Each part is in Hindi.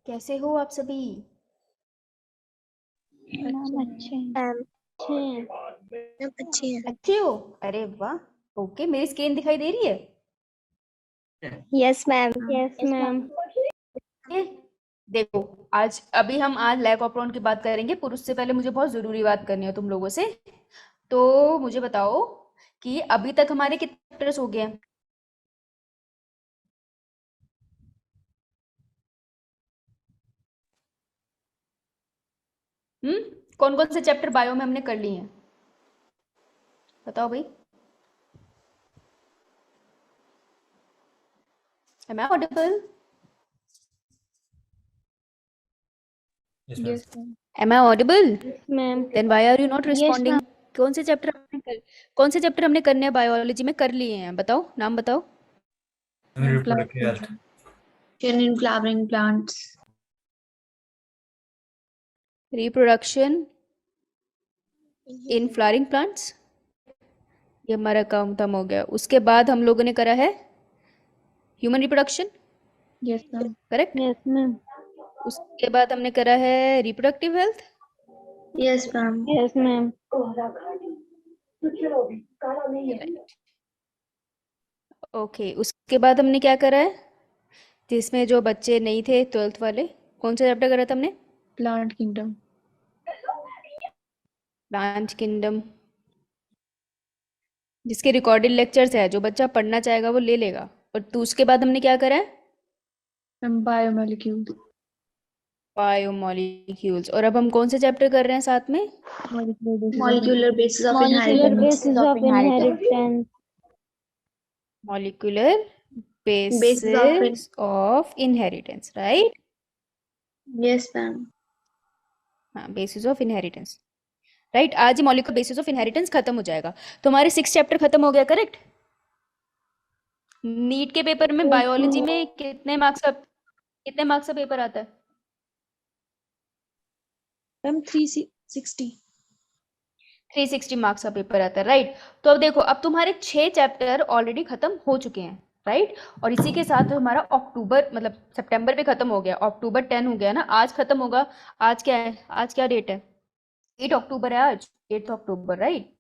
कैसे हो आप सभी? मैम अच्छे हैं। मैम अच्छे हैं। मैम अच्छी हैं। अच्छे हो? अरे वाह। ओके, मेरी स्क्रीन दिखाई दे रही है? Yes ma'am. Yes ma'am. ये देखो, आज लैक ऑफ की बात करेंगे, पर उससे पहले मुझे बहुत जरूरी बात करनी है तुम लोगों से। तो मुझे बताओ कि अभी तक हमारे कितने चैप्टर्स हो गए हैं? कौन कौन से चैप्टर बायो में हमने कर लिए हैं? बताओ भाई। Am I audible? Yes ma'am. Am I audible? Ma'am. Then why are you not yes responding? Ma'am. कौन से चैप्टर हमने करने हैं बायोलॉजी में, कर लिए हैं? बताओ, नाम बताओ। Reproductive health. in flowering plants. Reproduction in flowering plants, ये हमारा काम खत्म हो गया। उसके बाद हम लोगों ने करा है human reproduction, yes ma'am. Correct? Yes ma'am. उसके बाद हमने करा है reproductive health. Yes ma'am. Yes ma'am. Okay, उसके बाद हमने क्या करा है, जिसमें जो बच्चे नहीं थे 12th वाले, कौन सा चैप्टर करा था हमने? Plant kingdom. प्लांट किंगडम, जिसके रिकॉर्डेड लेक्चर्स है, जो बच्चा पढ़ना चाहेगा वो ले लेगा। और तो उसके बाद हमने क्या करा है? Ma'am biomolecule. बायोमोलिक्यूल्स। और अब हम कौन से चैप्टर कर रहे हैं साथ में? Molecular basis of Molecular inheritance. basis of inheritance. Molecular Basis of in. Basis of inheritance, right? Yes ma'am. हाँ, बेसिस ऑफ इनहेरिटेंस, राइट। आज ही मॉलिक्यूलर बेसिस ऑफ इनहेरिटेंस खत्म हो जाएगा, तो हमारे 6 चैप्टर खत्म हो गया, करेक्ट? नीट के पेपर में बायोलॉजी में कितने मार्क्स का पेपर आता है? मैम 360। 360 मार्क्स का पेपर आता है, राइट? तो अब देखो, अब तुम्हारे 6 चैप्टर ऑलरेडी खत्म हो चुके हैं, राइट? और इसी के साथ हमारा अक्टूबर मतलब सितंबर भी खत्म हो गया, अक्टूबर 10 हो गया ना, आज खत्म होगा। आज क्या है, आज क्या डेट है? 8 अक्टूबर है आज, 8 अक्टूबर, राइट?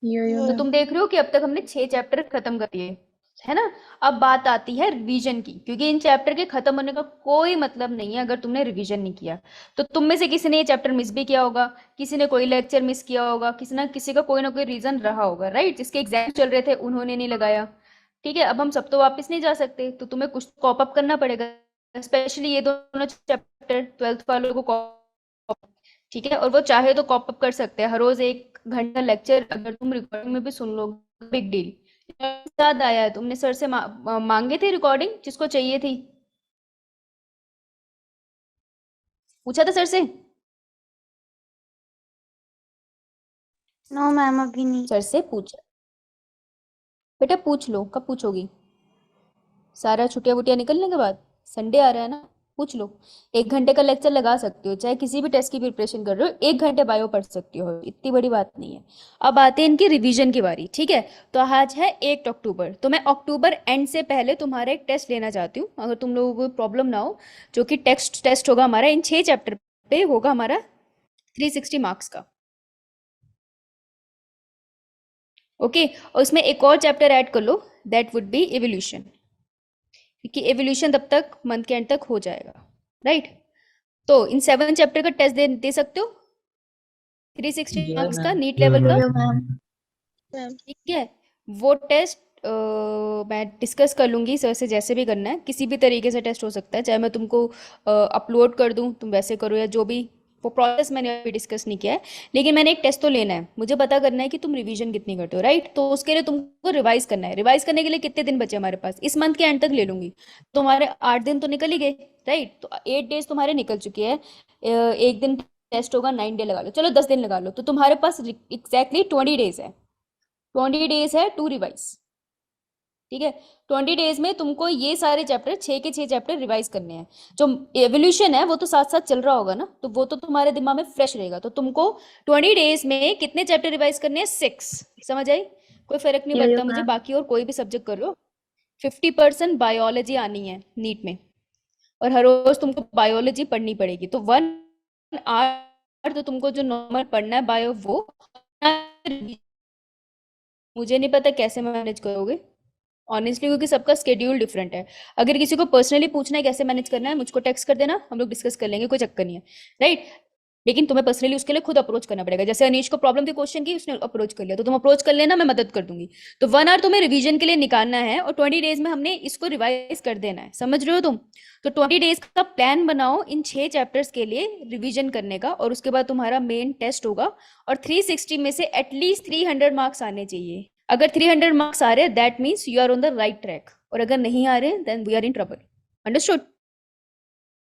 यो तो तुम देख रहे हो कि अब तक हमने 6 चैप्टर खत्म कर दिए, है ना? अब बात आती है रिवीजन की, क्योंकि इन चैप्टर के खत्म होने का कोई मतलब नहीं है अगर तुमने रिवीजन नहीं किया। तो तुम में से किसी ने ये चैप्टर मिस भी किया होगा, किसी ने कोई लेक्चर मिस किया होगा, किसी ना किसी का कोई ना कोई रीजन रहा होगा, राइट? जिसके एग्जाम चल रहे थे उन्होंने नहीं लगाया। ठीक है, अब हम सब तो वापस नहीं जा सकते, तो तुम्हें कुछ कॉप अप करना पड़ेगा, स्पेशली ये दोनों चैप्टर 12th वालों को कॉप। ठीक है, और वो चाहे तो कॉप अप कर सकते हैं, हर रोज 1 घंटा लेक्चर अगर तुम रिकॉर्डिंग में भी सुन लो, बिग डील। याद आया है, तुमने सर से मांगे थे रिकॉर्डिंग, जिसको चाहिए थी? पूछा था सर से? नो मैम अभी नहीं। सर से पूछा? बेटा पूछ लो, कब पूछोगी? सारा छुट्टियां वुट्टियां निकलने के बाद, संडे आ रहा है ना, पूछ लो। 1 घंटे का लेक्चर लगा सकते हो, चाहे किसी भी टेस्ट की प्रिपरेशन कर रहे हो, 1 घंटे बायो पढ़ सकती हो, इतनी बड़ी बात नहीं है। अब आते हैं इनकी रिवीजन की बारी, ठीक है? तो आज है 1 अक्टूबर, तो मैं अक्टूबर एंड से पहले तुम्हारा एक टेस्ट लेना चाहती हूँ, अगर तुम लोगों को प्रॉब्लम ना हो, जो कि टेस्ट होगा हमारा इन 6 चैप्टर पे, होगा हमारा 360 मार्क्स का। ओके, और उसमें एक और चैप्टर ऐड कर लो, दैट वुड बी एवोल्यूशन, क्योंकि एवोल्यूशन तब तक मंथ के एंड तक हो जाएगा, राइट? तो इन 7 चैप्टर का टेस्ट दे सकते हो, 360 मार्क्स का, नीट लेवल का। मैम। ठीक है, वो टेस्ट मैं डिस्कस कर लूंगी सर से, जैसे भी करना है, किसी भी तरीके से टेस्ट हो सकता है, चाहे मैं तुमको अपलोड कर दूं, तुम वैसे करो, या जो भी, वो प्रोसेस मैंने अभी डिस्कस नहीं किया है। लेकिन मैंने एक टेस्ट तो लेना है, मुझे पता करना है कि तुम रिवीजन कितनी करते हो, राइट? तो उसके लिए तुमको रिवाइज करना है। रिवाइज करने के लिए कितने दिन बचे हमारे पास? इस मंथ के एंड तक ले लूंगी, तुम्हारे 8 दिन तो निकल ही गए, राइट? तो 8 डेज तुम्हारे निकल चुके हैं। एक दिन टेस्ट होगा, 9 डे लगा लो, चलो 10 दिन लगा लो, तो तुम्हारे पास एग्जैक्टली 20 डेज है। 20 डेज है टू रिवाइज, ठीक है? 20 डेज में तुमको ये सारे चैप्टर, 6 के 6 चैप्टर रिवाइज करने हैं। जो एवोल्यूशन है वो तो साथ साथ चल रहा होगा ना, तो वो तो तुम्हारे दिमाग में फ्रेश रहेगा। तो तुमको 20 डेज में कितने चैप्टर रिवाइज करने हैं? 6। समझ आई? कोई फर्क नहीं यो पड़ता मुझे, मैम। बाकी और कोई भी सब्जेक्ट कर रहे हो। 50% बायोलॉजी आनी है नीट में, और हर रोज तुमको बायोलॉजी पढ़नी पड़ेगी, तो 1 आवर तो तुमको जो नॉर्मल पढ़ना है बायो वो, मुझे नहीं पता कैसे मैनेज करोगे ऑनेस्टली, क्योंकि सबका स्केड्यूल डिफरेंट है। अगर किसी को पर्सनली पूछना है कैसे मैनेज करना है, मुझको टेक्स्ट कर देना, हम लोग डिस्कस कर लेंगे, कोई चक्कर नहीं है, राइट। लेकिन तुम्हें पर्सनली उसके लिए खुद अप्रोच करना पड़ेगा। जैसे अनीश को प्रॉब्लम थी क्वेश्चन की, उसने अप्रोच कर लिया, तो तुम अप्रोच कर लेना, मैं मदद कर दूंगी। तो 1 आवर तुम्हें रिवीजन के लिए निकालना है और 20 डेज में हमने इसको रिवाइज कर देना है, समझ रहे हो तुम। तो 20 डेज का प्लान बनाओ इन 6 चैप्टर्स के लिए रिवीजन करने का, और उसके बाद तुम्हारा मेन टेस्ट होगा, और 360 में से एटलीस्ट 300 मार्क्स आने चाहिए। अगर 300 मार्क्स आ रहे हैं that means you are on the right track, और अगर नहीं आ रहे then we are in trouble. Understood?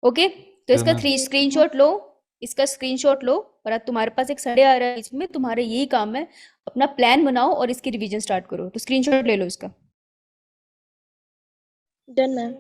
Okay, तो इसका स्क्रीनशॉट लो, इसका स्क्रीनशॉट लो, और आज तुम्हारे पास एक संडे आ रहा है, इसमें तुम्हारा यही काम है, अपना प्लान बनाओ और इसकी रिवीजन स्टार्ट करो। तो स्क्रीनशॉट ले लो इसका। Done ma'am.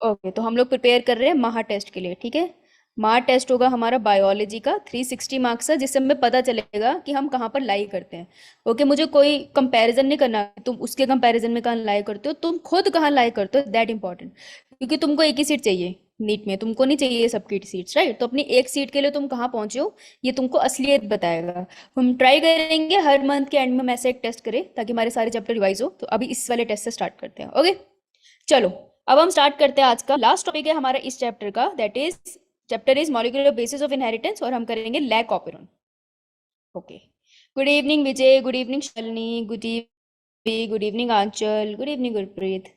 ओके, तो हम लोग प्रिपेयर कर रहे हैं महा टेस्ट के लिए, ठीक है। महा टेस्ट होगा हमारा बायोलॉजी का, 360 मार्क्स है, जिससे हमें पता चलेगा कि हम कहाँ पर लाई करते हैं। ओके, मुझे कोई कंपैरिजन नहीं करना, तुम उसके कंपैरिजन में कहाँ लाई करते हो, तुम खुद कहाँ लाई करते हो, दैट इंपॉर्टेंट। क्योंकि तुमको एक ही सीट चाहिए नीट में, तुमको नहीं चाहिए सबकी सीट्स, राइट। तो अपनी एक सीट के लिए तुम कहाँ पहुंचे हो, ये तुमको असलियत बताएगा। हम ट्राई करेंगे हर मंथ के एंड में ऐसे एक टेस्ट करें, ताकि हमारे सारे चैप्टर रिवाइज हो। तो अभी इस वाले टेस्ट से स्टार्ट करते हैं। ओके, चलो अब हम स्टार्ट करते हैं। आज का लास्ट टॉपिक है हमारा इस चैप्टर का, that is chapter is molecular basis of inheritance, और हम करेंगे lac operon. Okay, good evening Vijay, good evening Shalini, good evening Aanchal, good evening Gurpreet.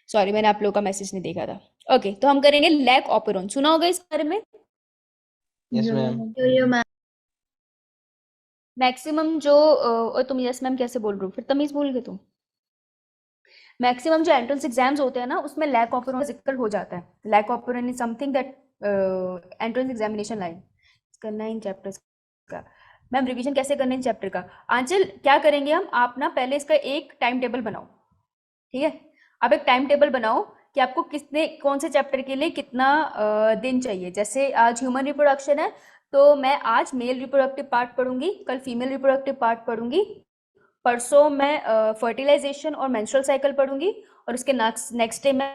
Sorry, मैंने आप लोगों का मैसेज नहीं देखा था। ओके, तो हम करेंगे लैक ऑपेरॉन। सुना होगा इस बारे में? Yes ma'am. Yo ma'am. Maximum जो और तुम यस मैम कैसे बोल रहे हो, फिर तमीज भूल गए तुम। मैक्सिमम जो एंट्रेंस एग्जाम्स होते हैं ना, उसमें लैक ऑपेरॉन का जिक्र हो जाता है। Lac operon is something that entrance examination line करना है इन चैप्टर्स का। मैम रिवीजन कैसे करना है इन चैप्टर का? आंचल क्या करेंगे हम, आप ना पहले इसका एक टाइम टेबल बनाओ, ठीक है। आप एक टाइम टेबल बनाओ कि आपको कितने कौन से चैप्टर के लिए कितना दिन चाहिए। जैसे आज ह्यूमन रिप्रोडक्शन है, तो मैं आज मेल रिप्रोडक्टिव पार्ट पढ़ूंगी, कल फीमेल रिप्रोडक्टिव पार्ट पढ़ूंगी, परसों मैं फर्टिलाइजेशन और मेंस्ट्रुअल साइकिल पढ़ूंगी, और उसके नेक्स्ट डे मैं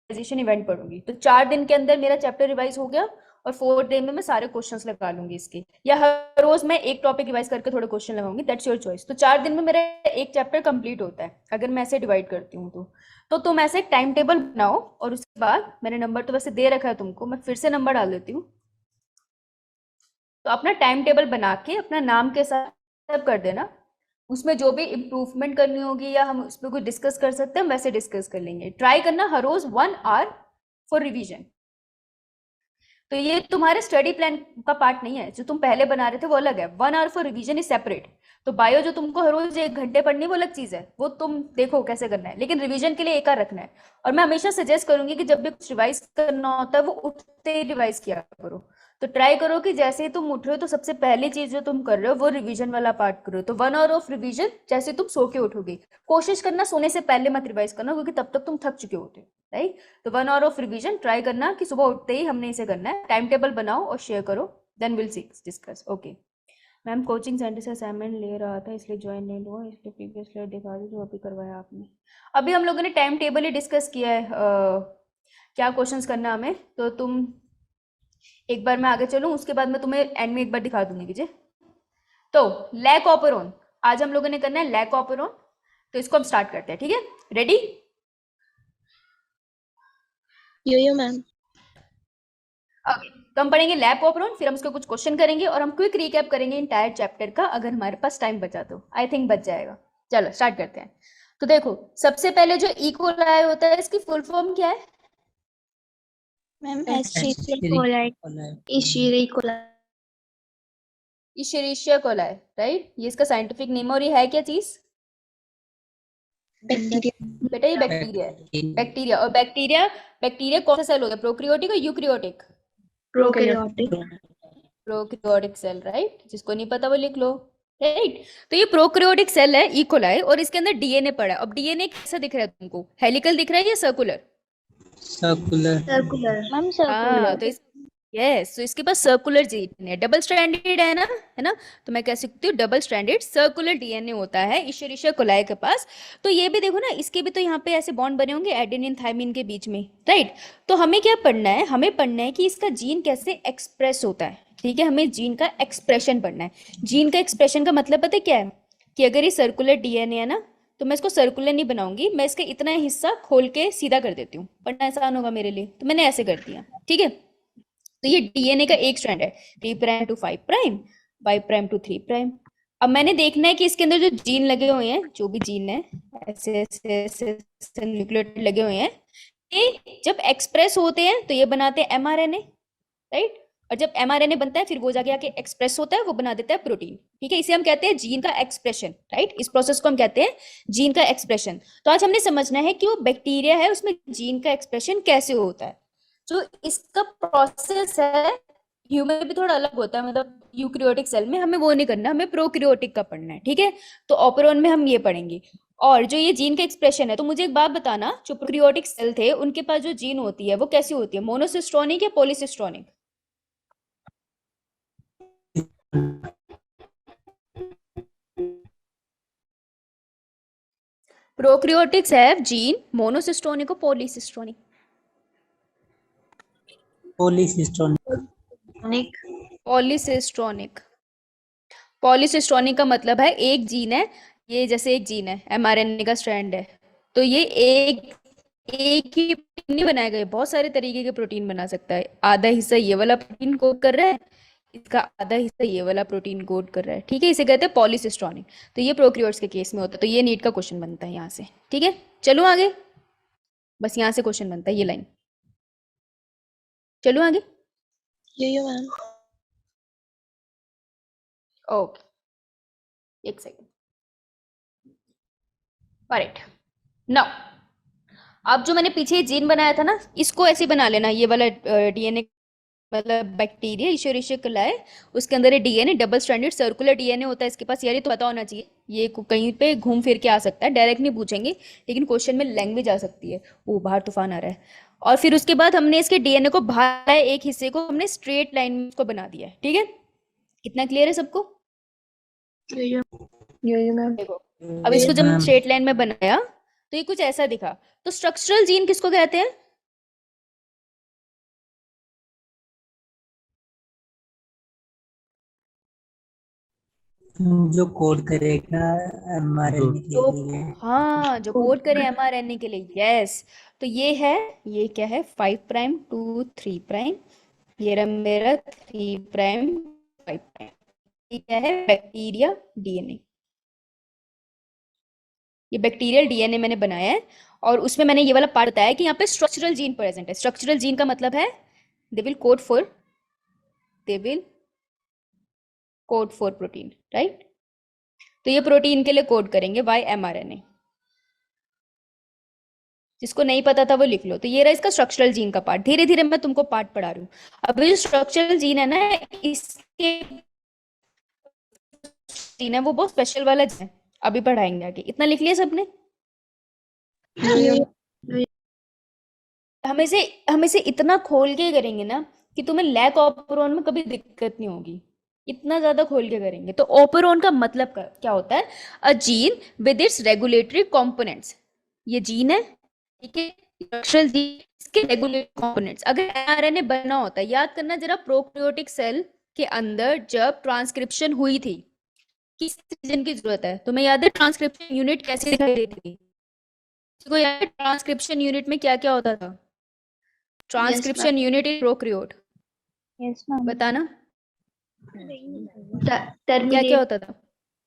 फर्टिलाइजेशन इवेंट पढ़ूंगी। तो 4 दिन के अंदर मेरा चैप्टर रिवाइज हो गया, और 4 डे में मैं सारे क्वेश्चंस लगा लूंगी इसके, या हर रोज मैं एक टॉपिक रिवाइज करके थोड़े क्वेश्चन लगाऊंगी, दैट्स योर चॉइस। तो 4 दिन में मेरा एक चैप्टर कंप्लीट होता है अगर मैं ऐसे डिवाइड करती हूँ। तो तुम ऐसे एक टाइम टेबल बनाओ, और उसके बाद मैंने नंबर तो वैसे दे रखा है तुमको, मैं फिर से नंबर डाल देती हूँ। तो अपना टाइम टेबल बना के अपना नाम के साथ सब कर देना, उसमें जो भी इम्प्रूवमेंट करनी होगी या हम उस पर कुछ डिस्कस कर सकते हैं वैसे डिस्कस कर लेंगे। ट्राई करना हर रोज 1 आवर फॉर रिवीजन। तो ये तुम्हारे स्टडी प्लान का पार्ट नहीं है, जो तुम पहले बना रहे थे वो अलग है। 1 hour for revision is separate. तो बायो जो तुमको हर रोज 1 घंटे पढ़नी वो अलग चीज है, वो तुम देखो कैसे करना है, लेकिन रिवीजन के लिए एक रखना है। और मैं हमेशा सजेस्ट करूंगी कि जब भी कुछ रिवाइज करना होता है वो उठते ही रिवाइज किया करो। तो ट्राई करो कि जैसे ही तुम उठ रहे हो तो सबसे पहली चीज जो तुम कर रहे हो वो रिवीजन वाला पार्ट करो। तो 1 आवर ऑफ रिवीजन जैसे तुम सो के उठोगे, कोशिश करना सोने से पहले मत रिवाइज करना, क्योंकि तब तक तुम थक चुके होते हो, राइट। तो 1 आवर ऑफ रिवीजन ट्राई करना कि सुबह उठते ही हमने इसे करना है। टाइम टेबल बनाओ और शेयर करो, then will discuss. Okay ma'am, coaching centre से असाइनमेंट ले रहा था इसलिए ज्वाइन नहीं हुआ, इसलिए प्रीवियस स्लाइड दिखा दी जो अभी करवाया आपने। अभी हम लोगों ने टाइम टेबल ही डिस्कस किया है, क्या क्वेश्चंस करना है हमें। तो तुम एक बार मैं आगे चलूं, उसके बाद मैं तुम्हें एंड में एक बार दिखा दूंगी विजय। तो लैक ऑपेरॉन आज हम लोगों ने करना है, लैक ऑपेरॉन। तो इसको हम स्टार्ट करते हैं, ठीक है। रेडी? यो मैम। ओके, तो हम पढ़ेंगे लैक ऑपेरॉन, फिर हम उसके कुछ क्वेश्चन करेंगे और हम क्विक रिकैप करेंगे इंटायर चैप्टर का, अगर हमारे पास टाइम बचा तो। आई थिंक बच जाएगा। चलो स्टार्ट करते हैं। तो देखो, सबसे पहले जो ई कोलाई होता है इसकी फुल फॉर्म क्या है? Ma'am Escherichia coli, right. ये इसका साइंटिफिक नेम है, और ये है क्या चीज? बैक्टीरिया। बेटा ये बैक्टीरिया है, बैक्टीरिया। और बैक्टीरिया कौन सा सेल होता है, प्रोकैरियोटिक और यूकैरियोटिक? Prokaryotic cell, right. जिसको नहीं पता वो लिख लो, राइट। तो ये प्रोकैरियोटिक सेल है ई कोलाई, और इसके अंदर डीएनए पड़ा है। अब डीएनए कैसा दिख रहा है तुमको, हेलिकल दिख रहा है या सर्कुलर? सर्कुलर। मैम हाँ, तो यस, तो इसके पास सर्कुलर जीन है, डबल स्ट्रैंडेड है ना, तो मैं कह सकती हूँ डबल स्ट्रैंडेड सर्कुलर डीएनए होता है इशरिशिया कोलाई के पास। तो ये भी देखो ना, इसके भी तो यहाँ पे ऐसे बॉन्ड बने होंगे एडेनिन थायमिन के बीच में, राइट। तो हमें क्या पढ़ना है, हमें पढ़ना है कि इसका जीन कैसे एक्सप्रेस होता है, ठीक है, हमें जीन का एक्सप्रेशन पढ़ना है। जीन का एक्सप्रेशन का मतलब पता है क्या है, कि अगर ये सर्कुलर डीएनए है ना, तो मैं इसको सर्कुलर नहीं बनाऊंगी, मैं इसका इतना हिस्सा खोल के सीधा कर देती हूँ, पढ़ना आसान होगा मेरे लिए, तो मैंने ऐसे कर दिया, ठीक है। तो ये डीएनए का एक स्ट्रैंड है, 3 prime to 5 prime, 5 prime to 3 prime. अब मैंने देखना है कि इसके अंदर जो जीन लगे हुए हैं, जो भी जीन है, ऐसे ऐसे ऐसे, ऐसे न्यूक्लियोटाइड लगे हुए हैं, ये जब एक्सप्रेस होते हैं तो ये बनाते हैं एमआरएनए, राइट। और जब एमआरएनए बनता है फिर वो जाके आके एक्सप्रेस होता है, वो बना देता है प्रोटीन, ठीक है। इसे हम कहते हैं जीन का एक्सप्रेशन, राइट। इस प्रोसेस को हम कहते हैं जीन का एक्सप्रेशन। तो आज हमने समझना है कि वो बैक्टीरिया है उसमें जीन का एक्सप्रेशन कैसे होता है। जो इसका प्रोसेस है ह्यूमन में भी थोड़ा अलग होता है, मतलब यूक्रियोटिक सेल में हमें वो नहीं करना, हमें प्रोक्रियोटिक का पढ़ना है, ठीक है। तो ऑपरोन में हम ये पढ़ेंगे। और जो ये जीन का एक्सप्रेशन है, तो मुझे एक बात बताना, जो प्रोक्रियोटिक सेल थे उनके पास जो जीन होती है वो कैसी होती है, मोनोसिस्टोनिक या पॉलीसिस्टोनिक? प्रोक्रियोटिक्स हैव जीन मोनोसिस्टोनिक और पॉलीसिस्टोनिक? Nick. पॉलीसिस्टोनिक। पॉलीसिस्टोनिक का मतलब है एक जीन है, ये जैसे एक जीन है, एमआरएनए का स्ट्रैंड है, तो ये एक एक ही प्रोटीन नहीं बनाएगा, ये बहुत सारे तरीके के प्रोटीन बना सकता है। आधा हिस्सा ये वाला प्रोटीन कोड कर रहा है, इसका आधा हिस्सा ये वाला प्रोटीन कोड कर रहा है, ठीक है, इसे कहते हैं पॉलीसिस्टोनिक। तो ये प्रोक्रियोट्स के केस में होता है, तो ये नीट का क्वेश्चन बनता है यहाँ से, ठीक है। चलो आगे, बस यहाँ से क्वेश्चन बनता है, ये लाइन। चलो आगे। Yo-yo, ma'am. ओके, एक सेकेंड। राइट नाउ, अब जो मैंने पीछे जीन बनाया था ना, इसको ऐसे बना लेना, ये वाला डीएनए, मतलब बैक्टीरिया इशरिशिया कोलाई, उसके अंदर ये DNA double stranded circular DNA होता है इसके पास, यार ये तो पता होना चाहिए, ये कहीं पे घूम फिर के आ सकता है, डायरेक्ट नहीं पूछेंगे, लेकिन क्वेश्चन में लैंग्वेज आ सकती है। वो बाहर तूफान आ रहा है। और फिर उसके बाद हमने इसके डीएनए को बाहर एक हिस्से को हमने स्ट्रेट लाइन में उसको बना दिया है, ठीक है। इतना क्लियर है सबको? Yo-yo. Yo-yo, ma'am. देखो, अब इसको जब स्ट्रेट लाइन में बनाया तो ये कुछ ऐसा दिखा। तो स्ट्रक्चरल जीन किसको कहते हैं? जो कोड करेगा एमआरएनए के जो, लिए। हाँ, जो कोड करे एमआरएनए के लिए, यस। तो ये है, ये क्या है, 5 प्राइम टू 3 प्राइम, ये रहा मेरा 3 प्राइम 5 प्राइम। ये क्या है, बैक्टीरिया डीएनए। ये बैक्टीरियल डीएनए मैंने बनाया है, और उसमें मैंने ये वाला पार्ट बताया कि यहाँ पे स्ट्रक्चरल जीन प्रेजेंट है। स्ट्रक्चरल जीन का मतलब है they will code for protein, right. तो ये प्रोटीन के लिए कोड करेंगे बाय एमआरएनए। जिसको नहीं पता था वो लिख लो। तो ये रहा इसका स्ट्रक्चरल जीन का पार्ट। धीरे धीरे मैं तुमको पार्ट पढ़ा रही हूँ। अब ये जो स्ट्रक्चरल जीन है ना, इसके जीन है वो बहुत स्पेशल वाला जीन है, अभी पढ़ाएंगे आगे। इतना लिख लिया सबने? हम इसे इतना खोल के करेंगे ना कि तुम्हें लैक ऑपरोन में कभी दिक्कत नहीं होगी। इतना ज्यादा खोल के करेंगे। तो ऑपरोन का मतलब क्या होता है? अ gene with its regulatory components. ये जीन है, ठीक है, स्ट्रक्चरल जीन, इसके रेगुलेटरी कंपोनेंट्स। अगर एमआरएनए बना होता है, याद करना जरा, प्रोकैरियोटिक सेल के अंदर जब ट्रांसक्रिप्शन हुई थी, किस रीजन की जरूरत है तुम्हें याद है? ट्रांसक्रिप्शन यूनिट कैसे दिखाई देती थी? किसी को याद है ट्रांसक्रिप्शन यूनिट में क्या क्या होता था? Transcription unit in prokaryote, Yes, ma'am. बताना क्या Terminate. क्या होता था?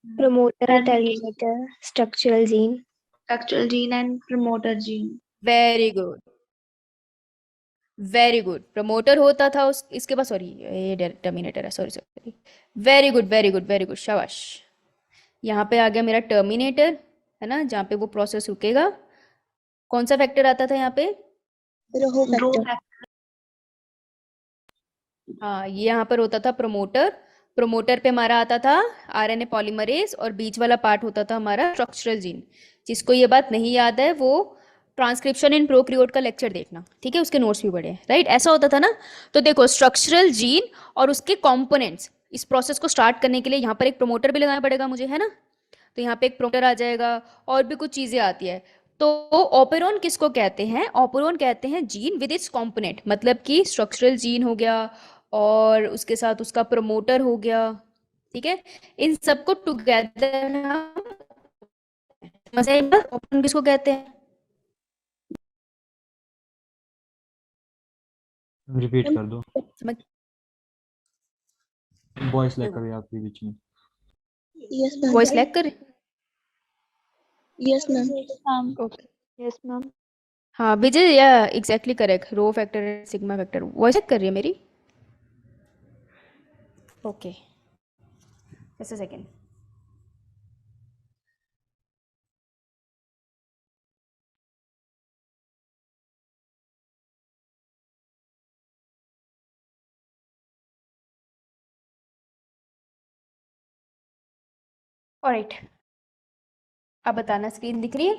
Promoter, Terminate. terminator, structural gene. Structural gene and promoter gene. Very good, very good. Promoter होता था उस इसके पास, सॉरी ये टर्मिनेटर है, sorry sorry, very good very good very good, शाबाश। यहाँ पे आ गया मेरा टर्मिनेटर, है ना, जहाँ पे वो प्रोसेस रुकेगा। कौन सा फैक्टर आता था यहाँ पे? Row Row factor. factor. हाँ, ये यहाँ पर होता था प्रमोटर। प्रमोटर पे हमारा आता था आरएनए पॉलीमरेज, और बीच वाला पार्ट होता था हमारा स्ट्रक्चरल जीन। जिसको ये बात नहीं याद है वो ट्रांसक्रिप्शन इन प्रोकैरियोट का लेक्चर देखना, ठीक है, उसके नोट्स भी बड़े हैं, राइट, ऐसा होता था ना। तो देखो स्ट्रक्चरल जीन और उसके कंपोनेंट्स, इस प्रोसेस को स्टार्ट करने के लिए यहाँ पर एक प्रमोटर भी लगाना पड़ेगा मुझे, है ना। तो यहाँ पे एक प्रमोटर आ जाएगा और भी कुछ चीजें आती है। तो ऑपेरॉन किसको कहते हैं? ऑपेरॉन कहते हैं जीन विद इट्स कंपोनेंट, मतलब कि स्ट्रक्चरल जीन हो गया और उसके साथ उसका प्रमोटर हो गया, ठीक है, इन सबको टुगेदर हम ऑपेरॉन किसको कहते हैं? रिपीट कर दो, समझ? वॉइस लैग कर रही है आपके बीच में। Yes, ma'am. वॉइस लैग कर? Yes, ma'am. Okay, Yes, ma'am. हाँ विजय, या exactly correct, rho factor sigma factor, voice lag कर रही है मेरी? Okay, just a second. Alright, अब बताना, स्क्रीन दिख रही है?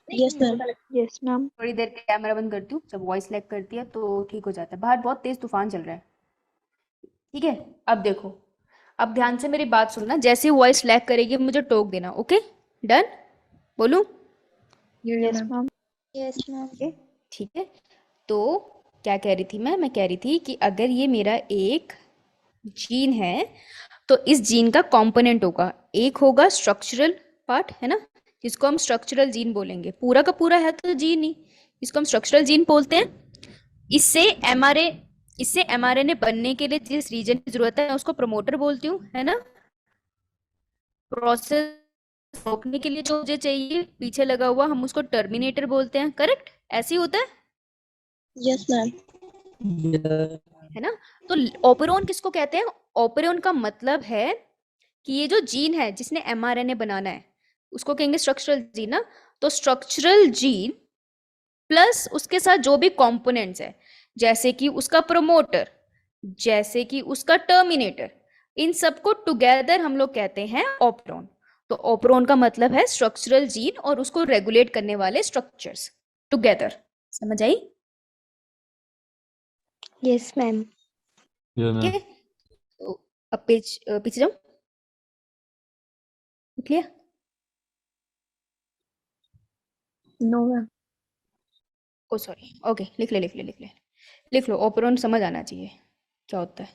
Yes, ma'am. Yes, ma'am. थोड़ी देर के कैमरा बंद करती हूँ, जब वॉइस लैग करती है तो ठीक हो जाता है। बाहर बहुत तेज तूफान चल रहा है, ठीक है। अब देखो, अब ध्यान से मेरी बात सुनना, जैसे ही वॉइस लैग करेगी मुझे टोक देना, ओके, डन? बोलूं? Yes, ma'am. Yes, ma'am. Okay, ठीक है। तो क्या कह रही थी मैं कह रही थी कि अगर ये मेरा एक जीन है तो इस जीन का कंपोनेंट होगा, एक होगा स्ट्रक्चरल पार्ट, है ना, जिसको हम स्ट्रक्चरल जीन बोलेंगे। पूरा का पूरा है तो जीन ही, इसको हम स्ट्रक्चरल जीन बोलते हैं। इससे एमआरएनए बनने के लिए जिस रीजन की जरूरत है, मैं उसको प्रमोटर बोलती हूँ, है ना। प्रोसेस रोकने के लिए जो मुझे चाहिए पीछे लगा हुआ, हम उसको टर्मिनेटर बोलते हैं, करेक्ट? ऐसे ही होता है, Yes, ma'am. है ना। तो ऑपेरॉन किसको कहते हैं? ऑपेरॉन का मतलब है कि ये जो जीन है जिसने एमआरएनए बनाना है, उसको कहेंगे स्ट्रक्चरल जीन ना। तो स्ट्रक्चरल जीन प्लस उसके साथ जो भी कंपोनेंट्स है, जैसे कि उसका प्रमोटर, जैसे कि उसका टर्मिनेटर, इन सबको टुगेदर हम लोग कहते हैं ऑपेरॉन। तो ऑपेरॉन का मतलब है स्ट्रक्चरल जीन और उसको रेगुलेट करने वाले स्ट्रक्चर्स टुगेदर। समझ आई? Yes, ma'am. ये ठीक मैम। है, तो अब पीछे जाओ, क्लियर? No, ma'am. ओ सॉरी, ओके, लिख लो ऑपेरॉन, समझ आना चाहिए क्या होता है।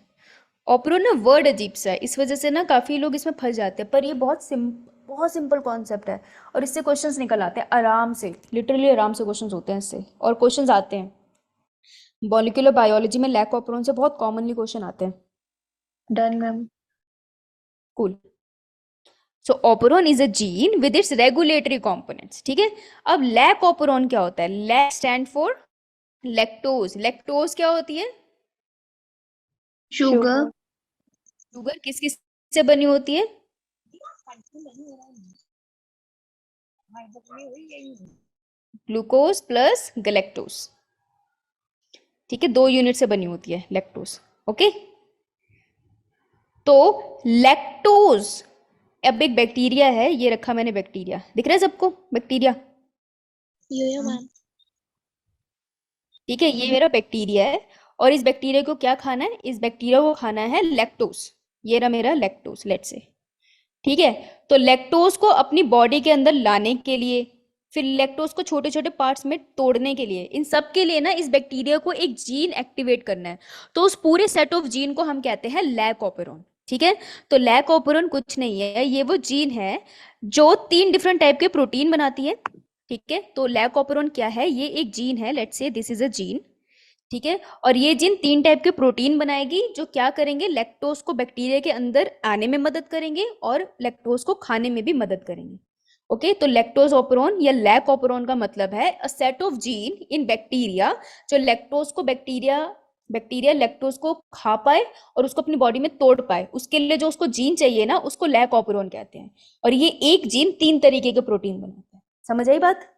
ऑपेरॉन ना वर्ड अजीब सा है, इस वजह से ना काफी लोग इसमें फंस जाते हैं, पर ये बहुत सिंपल कॉन्सेप्ट है और इससे क्वेश्चंस निकल आते हैं आराम से, लिटरली आराम से क्वेश्चंस होते हैं इससे, और क्वेश्चंस आते हैं मॉलिक्यूलर बायोलॉजी में, लैक ऑपेरॉन से बहुत कॉमनली क्वेश्चन आते हैं। Done, ma'am. Cool. So operon is a gene with its regulatory components, ठीक है। अब लैक ऑपेरॉन क्या होता है? Lac stand for lactose. Lactose क्या होती है? sugar, शुगर किस किस से बनी होती है? ग्लूकोज प्लस गैलेक्टोज, ठीक है, 2 यूनिट से बनी होती है लैक्टोज, ओके। तो लैक्टोज, अब एक बैक्टीरिया है, ये रखा मैंने बैक्टीरिया, दिख रहा है सबको बैक्टीरिया? Yeah, ma'am. ठीक है, ये मेरा बैक्टीरिया है और इस बैक्टीरिया को क्या खाना है? इस बैक्टीरिया को खाना है लैक्टोज। ये रहा मेरा लैक्टोज, लेट्स से, ठीक है। तो लैक्टोज को अपनी बॉडी के अंदर लाने के लिए, फिर लैक्टोज को छोटे छोटे पार्ट्स में तोड़ने के लिए, इन सब के लिए ना इस बैक्टीरिया को एक जीन एक्टिवेट करना है। तो उस पूरे सेट ऑफ जीन को हम कहते हैं लैक ऑपेरॉन, ठीक है। तो लैक ऑपेरॉन कुछ नहीं है, ये वो जीन है जो 3 डिफरेंट टाइप के प्रोटीन बनाती है, ठीक है। तो लैक ऑपेरॉन क्या है? ये एक जीन है, let's say this is a gene, ठीक है। और ये जीन 3 टाइप के प्रोटीन बनाएगी जो क्या करेंगे? लैक्टोज को बैक्टीरिया के अंदर आने में मदद करेंगे और लैक्टोज को खाने में भी मदद करेंगे, ओके। तो लैक्टोज ऑपेरॉन या लैक ऑपेरॉन का मतलब है अ set of gene in bacteria, जो लैक्टोज को बैक्टीरिया लैक्टोज को खा पाए और उसको अपनी बॉडी में तोड़ पाए, उसके लिए जो उसको जीन चाहिए ना, उसको लैक ऑपेरॉन कहते हैं। और ये एक जीन 3 तरीके के प्रोटीन बनाता है। समझ आई बात?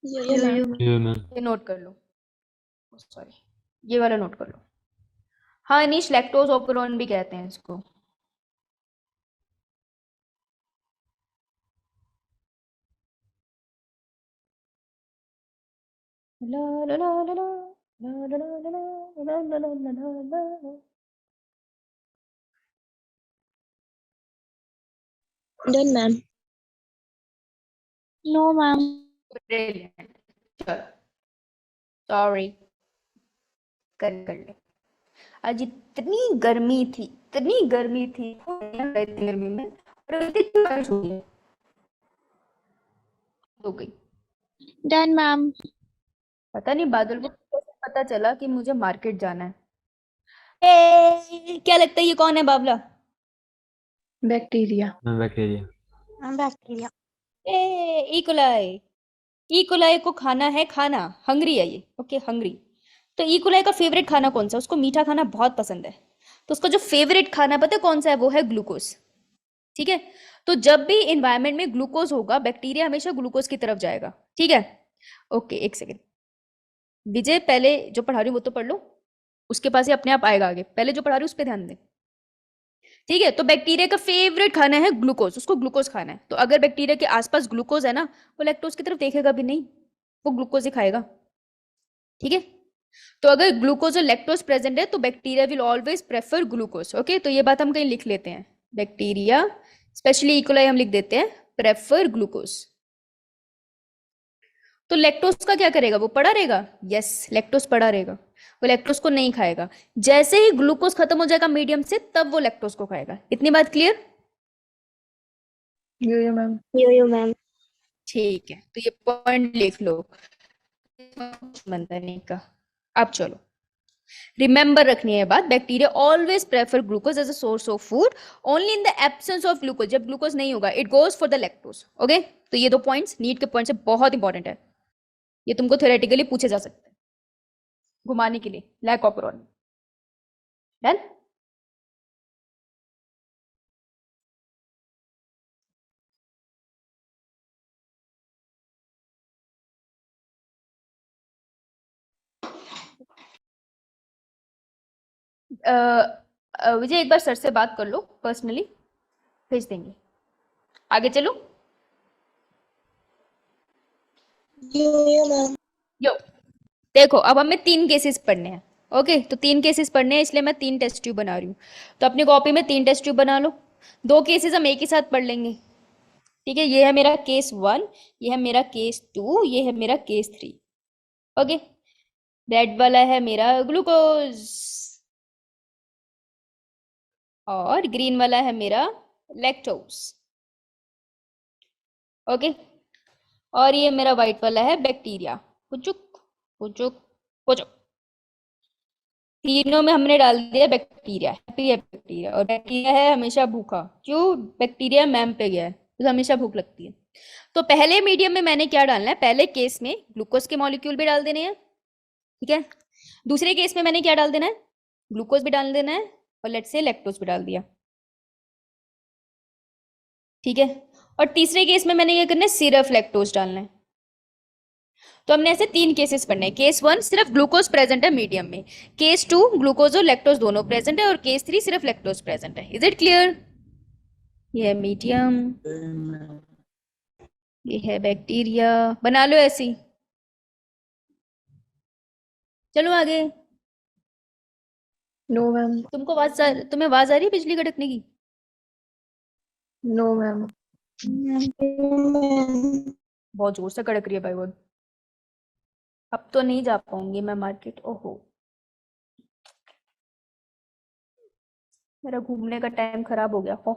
Yeah, ma'am. ये मैम। ये नोट कर लो, सॉरी, ये वाला नोट कर लो। हाँ अनीश, लैक्टोज ऑपेरॉन भी कहते हैं इसको। ला ला ला ला ला ला ला ला ला ला ला ला ला ला ला। Done, ma'am. No, ma'am. Brilliant. चलो सॉरी कर ले। आज इतनी गर्मी थी इतनी गर्मी में और इतनी बारिश हो गई। Done, ma'am. पता नहीं बादल को कैसे पता चला कि मुझे मार्केट जाना है। क्या लगता है ये कौन है Babla? Bacteria. Bacteria. I'm bacteria. E coli को खाना है खाना, हंग्री है ये। Okay hungry. तो इकोलाई का फेवरेट खाना कौन सा है? उसको मीठा खाना बहुत पसंद है, तो उसका जो फेवरेट खाना पता है कौन सा है? वो है ग्लूकोज। ठीक है, तो जब भी इन्वायरमेंट में ग्लूकोज होगा बैक्टीरिया हमेशा ग्लूकोज की तरफ जाएगा। ठीक है, ओके एक सेकेंड विजय, पहले जो पढ़ा रही हूँ वो तो पढ़ लो, उसके पास ही अपने आप आएगा आगे। पहले जो पढ़ा रही हूँ उस पर ध्यान दे। ठीक है, तो बैक्टीरिया का फेवरेट खाना है ग्लूकोज, उसको ग्लूकोज खाना है। तो अगर बैक्टीरिया के आसपास ग्लूकोज है ना, वो लैक्टोज की तरफ देखेगा भी नहीं, वो ग्लूकोज ही खाएगा। ठीक है, तो अगर ग्लूकोज और लैक्टोज प्रेजेंट है तो bacteria will always prefer glucose. Okay, तो ये बात हम कहीं लिख लेते हैं, बैक्टीरिया स्पेशली इकोलाई हम लिख देते हैं प्रेफर ग्लूकोज। तो लैक्टोज का क्या करेगा? वो पड़ा रहेगा। यस, लैक्टोज पड़ा रहेगा, वो लैक्टोज को नहीं खाएगा। जैसे ही ग्लूकोज खत्म हो जाएगा मीडियम से तब वो लैक्टोज को खाएगा। इतनी बात clear? Yo, ma'am. Yo, ma'am. ठीक है, तो ये पॉइंट लिख लो, बनता नहीं का। अब चलो रिमेंबर रखनी है बात, bacteria always prefer glucose as a source of food, only in the absence of glucose. जब ग्लूकोज नहीं होगा it goes for the lactose. Okay, तो ये दो पॉइंट्स नीट के पॉइंट्स है, बहुत इंपॉर्टेंट है, ये तुमको थ्योरेटिकली पूछे जा सकते हैं घुमाने के लिए। Lac operon done. विजय एक बार सर से बात कर लो पर्सनली, भेज देंगे। आगे चलो। Yo, ma'am. यो देखो, अब हमें 3 केसेस पढ़ने हैं। ओके, तो 3 केसेस पढ़ने हैं इसलिए मैं 3 टेस्ट ट्यूब बना रही हूँ। तो अपनी कॉपी में 3 टेस्ट ट्यूब बना लो, 2 केसेस हम एक ही साथ पढ़ लेंगे। ठीक है, ये है मेरा केस 1, ये है मेरा केस 2, ये है मेरा केस 3। ओके, रेड वाला है मेरा ग्लूकोज और ग्रीन वाला है मेरा लैक्टोज। ओके, और ये मेरा व्हाइट वाला है बैक्टीरिया। पुचुक पुचुक पुचुक, तीनों में हमने डाल दिया बैक्टीरिया। हैप्पी है बैक्टीरिया, और बैक्टीरिया है हमेशा भूखा। क्यों? बैक्टीरिया मैम पे गया है तो हमेशा भूख लगती है। तो पहले मीडियम में मैंने क्या डालना है? पहले केस में ग्लूकोज के मॉलिक्यूल भी डाल देने हैं। ठीक है, दूसरे केस में मैंने क्या डाल देना है? ग्लूकोज भी डाल देना है, और लेट्स से लैक्टोज भी डाल दिया। ठीक है, और तीसरे केस में मैंने क्या करना है? सिर्फ लैक्टोज डालना है। तो हमने ऐसे 3 केसेस पढ़ने हैं। केस 1 सिर्फ ग्लूकोज प्रेजेंट है मीडियम में, केस 2 ग्लूकोज और लैक्टोज दोनों प्रेजेंट है, और केस 3 सिर्फ लैक्टोज प्रेजेंट है। Is it clear? ये है मीडियम, ये है बैक्टीरिया, बना लो ऐसी। चलो आगे। No, ma'am. तुम्हें आवाज आ रही है बिजली कड़कने की? No, ma'am. बहुत जोर से कड़क रही है भाई वो। अब तो नहीं जा पाऊंगी मैं मार्केट। ओहो, मेरा घूमने का टाइम खराब हो गया। हो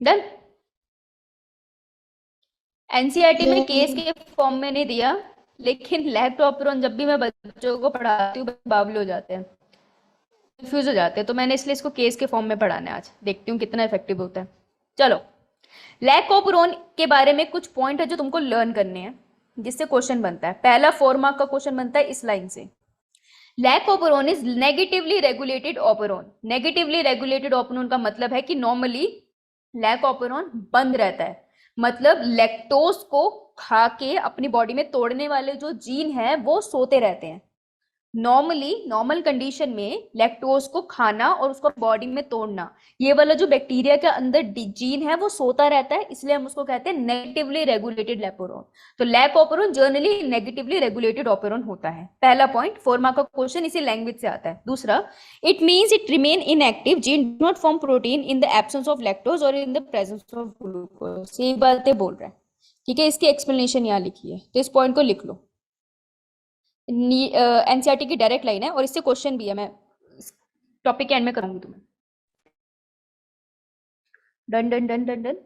डन। एनसीईआरटी में केस के फॉर्म में नहीं दिया, लेकिन लैक्टोप्रोन जब भी मैं बच्चों को पढ़ाती हूँ बावले हो जाते हैं, कंफ्यूज हो जाते हैं, तो मैंने इसलिए इसको केस के फॉर्म में पढ़ाना है आज। देखती हूँ कितना इफेक्टिव होता है। चलो, लैकोप्रोन के बारे में कुछ पॉइंट है जो तुमको लर्न करने हैं, जिससे क्वेश्चन बनता है। पहला 4 मार्क का क्वेश्चन बनता है इस लाइन से, lac operon is negatively regulated operon. Negatively regulated operon का मतलब है कि नॉर्मली लैकोप्रोन बंद रहता है, मतलब लैक्टोज को खा के अपनी बॉडी में तोड़ने वाले जो जीन है वो सोते रहते हैं। नॉर्मल कंडीशन में लैक्टोज को खाना और उसको बॉडी में तोड़ना, ये वाला जो बैक्टीरिया के अंदर जीन है वो सोता रहता है, इसलिए हम उसको कहते हैं नेगेटिवली रेगुलेटेड लैपोरॉन। तो lac operon generally negatively regulated operon होता है। पहला पॉइंट, 4 मार्क का क्वेश्चन इसी लैंग्वेज से आता है। दूसरा, it means it remain inactive, gene do not form protein in the absence of lactose और in the presence of glucose. ये बातें बोल रहा है, ठीक है। इसकी एक्सप्लेनेशन यहाँ लिखी है, तो इस पॉइंट को लिख लो। एनसीईआरटी की डायरेक्ट लाइन है और इससे क्वेश्चन भी है, मैं टॉपिक के एंड में करूंगी तुम्हें। Done done done done done.